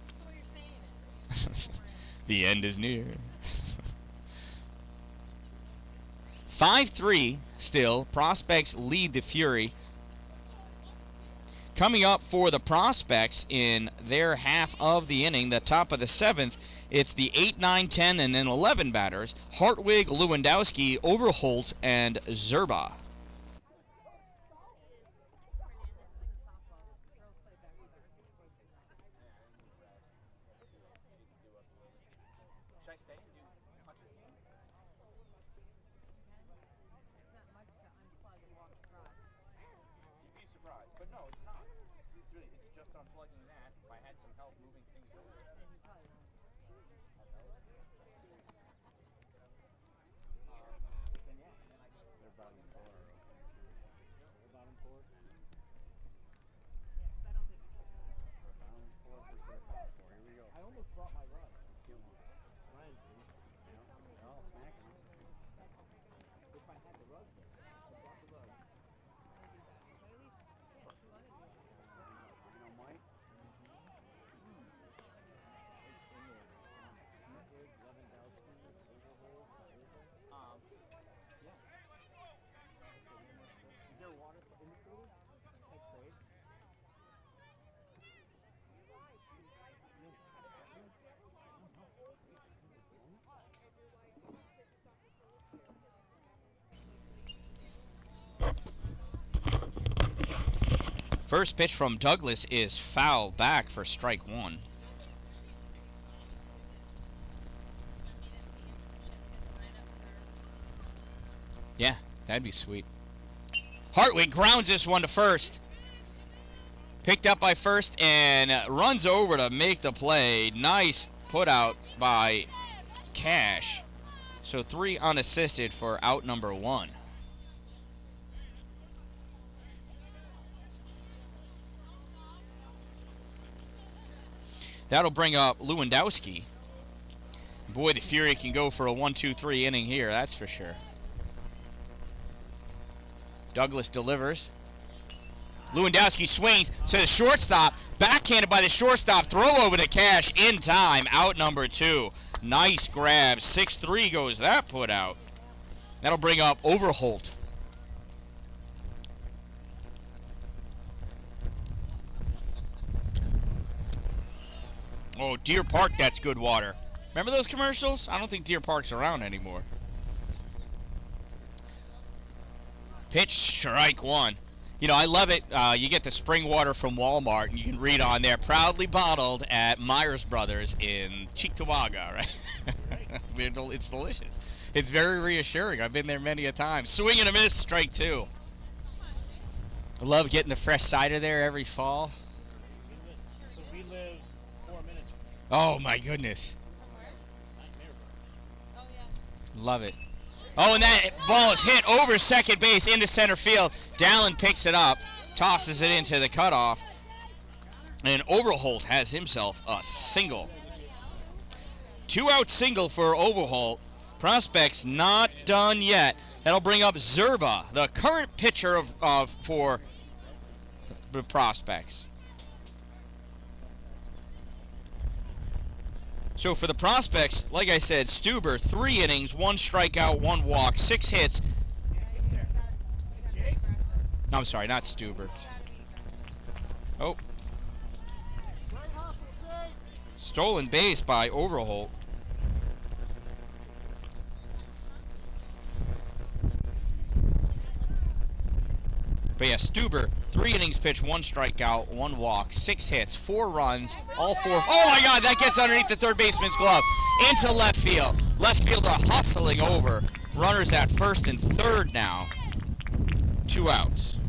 So what you're saying is The end is near. 5-3 still. Prospects lead the Fury. Coming up for the Prospects in their half of the inning, the top of the 7th, it's the 8, 9, 10, and then 11 batters. Hartwig, Lewandowski, Overholt, and Zerba. Should I stay and do Hunter's game? You'd be surprised, but no, it's not. It's just unplugging that. If I had some help moving things over. Then yeah, and then I just. They're bottom 4. They're bottom 4. Bottom 4 for sure. Bottom 4. Here we go. I almost brought my rug. Let's get one. Ryan's in. They're all smacking. If I had the rug there, I brought the rug. You know, Mike? Yeah. Is there water in the cooler? Like trade? First pitch from Douglas is foul back for strike 1. Yeah, that'd be sweet. Hartwig grounds this one to first. Picked up by first and runs over to make the play. Nice put out by Cash. So 3 unassisted for out number 1. That'll bring up Lewandowski. Boy, the Fury can go for a 1-2-3 inning here, that's for sure. Douglas delivers. Lewandowski swings to the shortstop. Backhanded by the shortstop. Throw over to Cash in time. Out number 2. Nice grab. 6-3 goes that put out. That'll bring up Overholt. Oh, Deer Park, that's good water. Remember those commercials? I don't think Deer Park's around anymore. Pitch, strike one. You know, I love it. You get the spring water from Walmart, and you can read on there, proudly bottled at Myers Brothers in Cheektowaga, right? It's delicious. It's very reassuring. I've been there many a time. Swing and a miss, strike two. I love getting the fresh cider there every fall. So we live 4 minutes. Oh, my goodness. Oh yeah. Love it. Oh, and that ball is hit over second base into center field. Dallin picks it up, tosses it into the cutoff, and Overholt has himself a single. 2-out single for Overholt. Prospects not done yet. That'll bring up Zerba, the current pitcher for the Prospects. So for the Prospects, like I said, Stuber, 3 innings, 1 strikeout, 1 walk, 6 hits. No, I'm sorry, not Stuber. Oh. Stolen base by Overholt. But yeah, Stuber, 3 innings pitched, 1 strikeout, 1 walk, 6 hits, 4 runs, all 4. Oh my God, that gets underneath the third baseman's glove. Into left field. Left fielder hustling over. Runners at first and third now. 2 outs.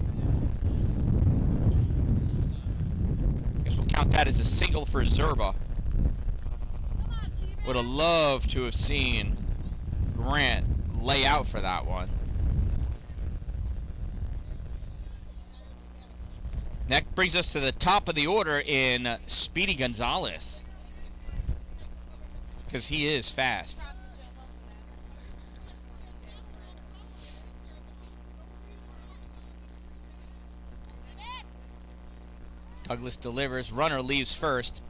Guess we'll count that as a single for Zerba. Would have loved to have seen Grant lay out for that one. That brings us to the top of the order in Speedy Gonzalez. Because he is fast. Douglas delivers. Runner leaves first.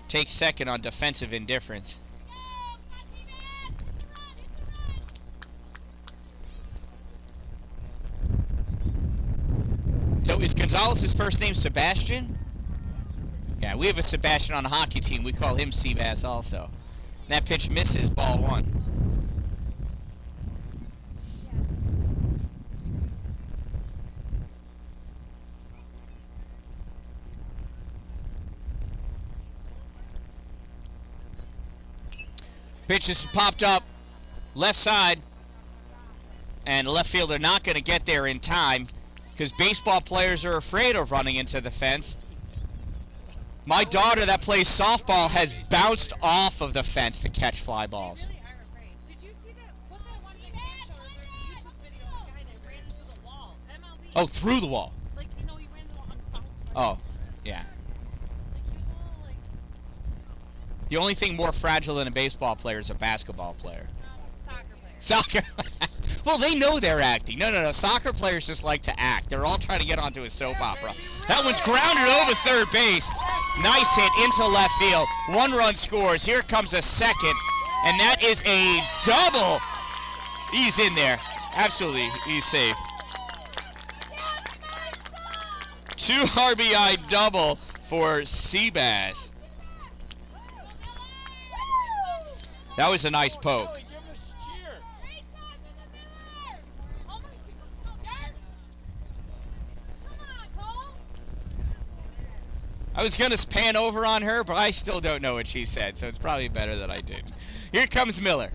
Takes second on defensive indifference. So is Gonzalez's first name Sebastian? Yeah, we have a Sebastian on the hockey team. We call him Seabass also. That pitch misses, ball 1. Pitch is popped up left side, and the left fielder not going to get there in time because baseball players are afraid of running into the fence. My daughter that plays softball has bounced off of the fence to catch fly balls. They really are afraid. Did you see that? What's that one thing that showed? There's a YouTube video of a guy that ran into the wall. MLB. Oh, through the wall. Like, you know, he ran into the wall and bounced. Oh, yeah. Like, he was a little, like, The only thing more fragile than a baseball player is a basketball player. soccer player. Soccer. Well, they know they're acting. No. Soccer players just like to act. They're all trying to get onto a soap opera. That one's grounded over third base. Nice hit into left field. 1 run scores. Here comes a second. And that is a double. He's in there. Absolutely. He's safe. 2 RBI double for Seabass. That was a nice poke. I was going to pan over on her, but I still don't know what she said, so it's probably better that I didn't. Here comes Miller.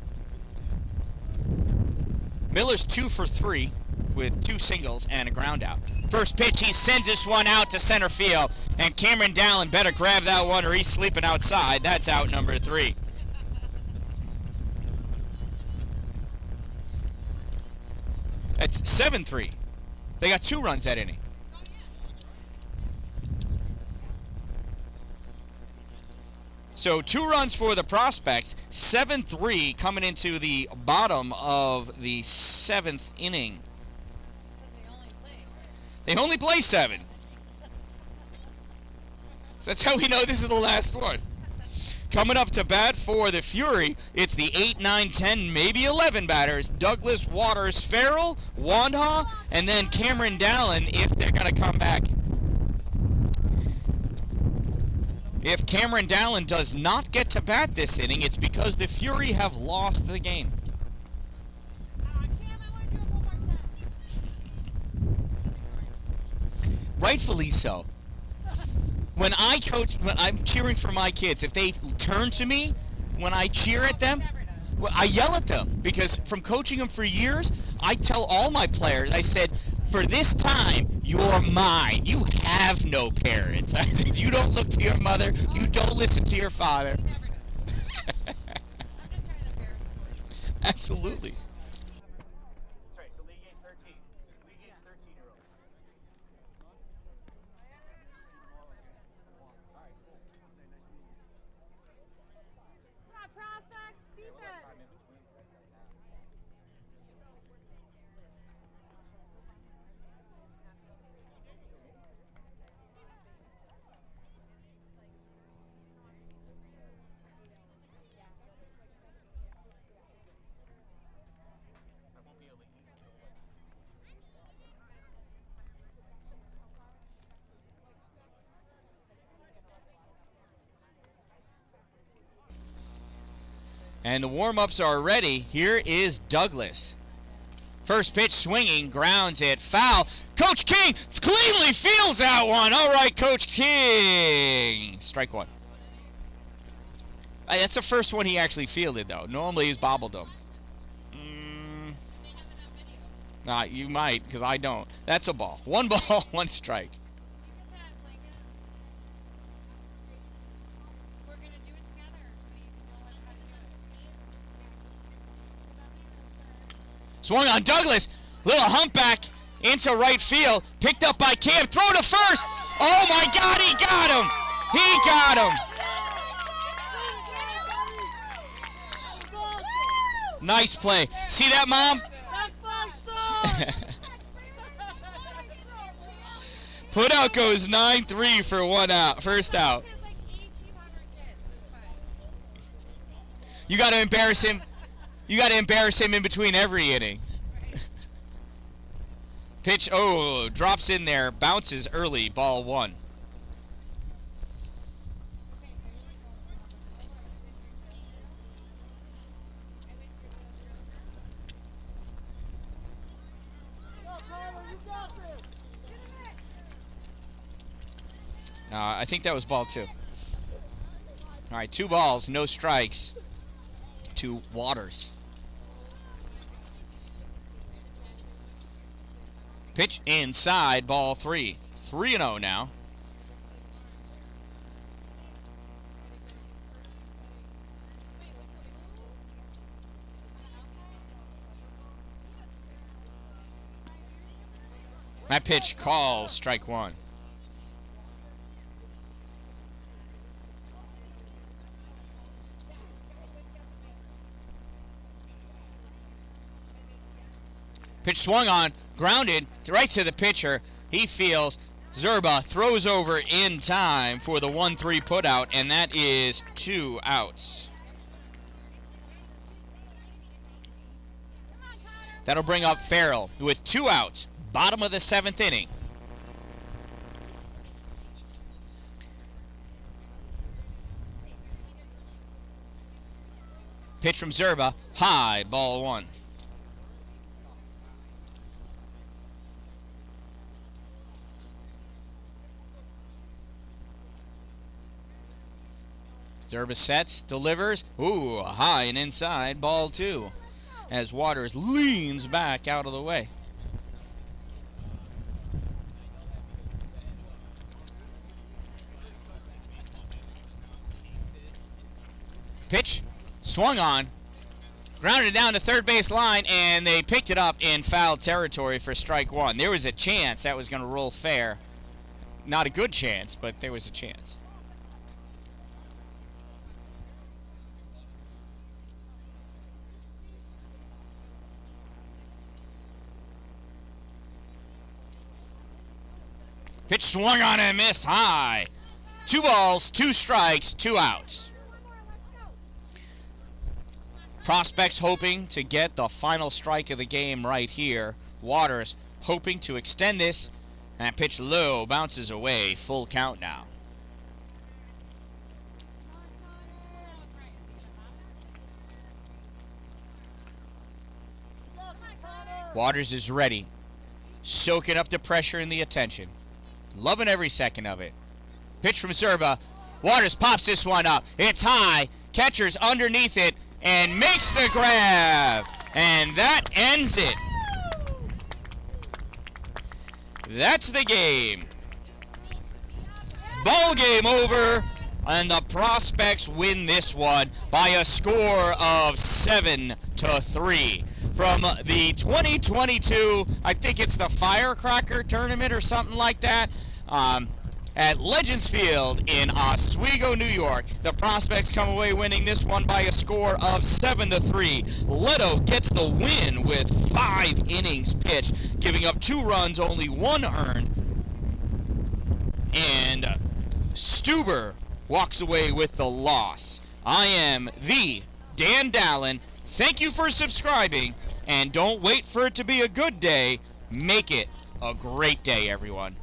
Miller's 2 for 3 with 2 singles and a ground out. First pitch, he sends this one out to center field, and Cameron Dallin better grab that one or he's sleeping outside. That's out number 3. That's 7-3. They got 2 runs that inning. So 2 runs for the Prospects, 7-3 coming into the bottom of the 7th inning. They only play 7. So that's how we know this is the last one. Coming up to bat for the Fury, it's the 8, 9, 10, maybe 11 batters. Douglas, Waters, Farrell, Wandhaw, and then Cameron Dallin if they're going to come back. If Cameron Dallin does not get to bat this inning, it's because the Fury have lost the game. Cam, I want to do it one more time. Rightfully so. When I coach, when I'm cheering for my kids, if they turn to me when I cheer at them, well, I yell at them, because from coaching them for years, I tell all my players, I said, for this time, you're mine. You have no parents. I said, you don't look to your mother. You don't listen to your father. He never does. I'm just trying to embarrass him. Absolutely. That's right, so League A's 13. League A's 13-year-old. Come on, prospects, defense. I won't be able to eat until like And the warm-ups are ready. Here is Douglas. First pitch swinging, grounds it, foul. Coach King cleanly fields that one. All right, Coach King. Strike one. That's the first one he actually fielded, though. Normally he's bobbled them. You might, because I don't. That's a ball. One ball, one strike. We're going to do it together so you can know how to do it. Swung on Douglas. Little humpback into right field. Picked up by Cam. Throw to first. Oh, my God, he got him. He got him. Nice play. See that, Mom? Put out goes 9-3 for one out. First out. This is like 1,800 kids. It's fine. You got to embarrass him. You got to embarrass him in between every inning. Pitch, drops in there, bounces early, ball one. I think that was ball two. All right, 2 balls, no strikes to Waters. Pitch inside, ball 3. 3-0 now. That pitch calls strike one. Pitch swung on, grounded right to the pitcher. He feels. Zerba throws over in time for the 1-3 putout, and that is 2 outs. That'll bring up Farrell with 2 outs. Bottom of the 7th inning. Pitch from Zerba, high, ball 1. Zerba sets, delivers, high and inside, ball 2. As Waters leans back out of the way. Pitch, swung on, grounded down to third base line, and they picked it up in foul territory for strike 1. There was a chance that was going to roll fair. Not a good chance, but there was a chance. Pitch swung on and missed high. 2 balls, 2 strikes, 2 outs. One more Prospects hoping to get the final strike of the game right here. Waters hoping to extend this. That pitch low, bounces away. Full count now. Waters is ready. Soaking up the pressure and the attention. Loving every second of it. Pitch from Zerba. Waters pops this one up. It's high. Catcher's underneath it and makes the grab. And that ends it. That's the game. Ball game over. And the Prospects win this one by a score of 7-3. From the 2022, I think it's the Firecracker tournament or something like that, at Legends Field in Oswego, New York. The Prospects come away winning this one by a score of 7-3. Leto gets the win with 5 innings pitched, giving up 2 runs, only 1 earned. And Stuber walks away with the loss. I am the Dan Dallin. Thank you for subscribing, and don't wait for it to be a good day. Make it a great day, everyone.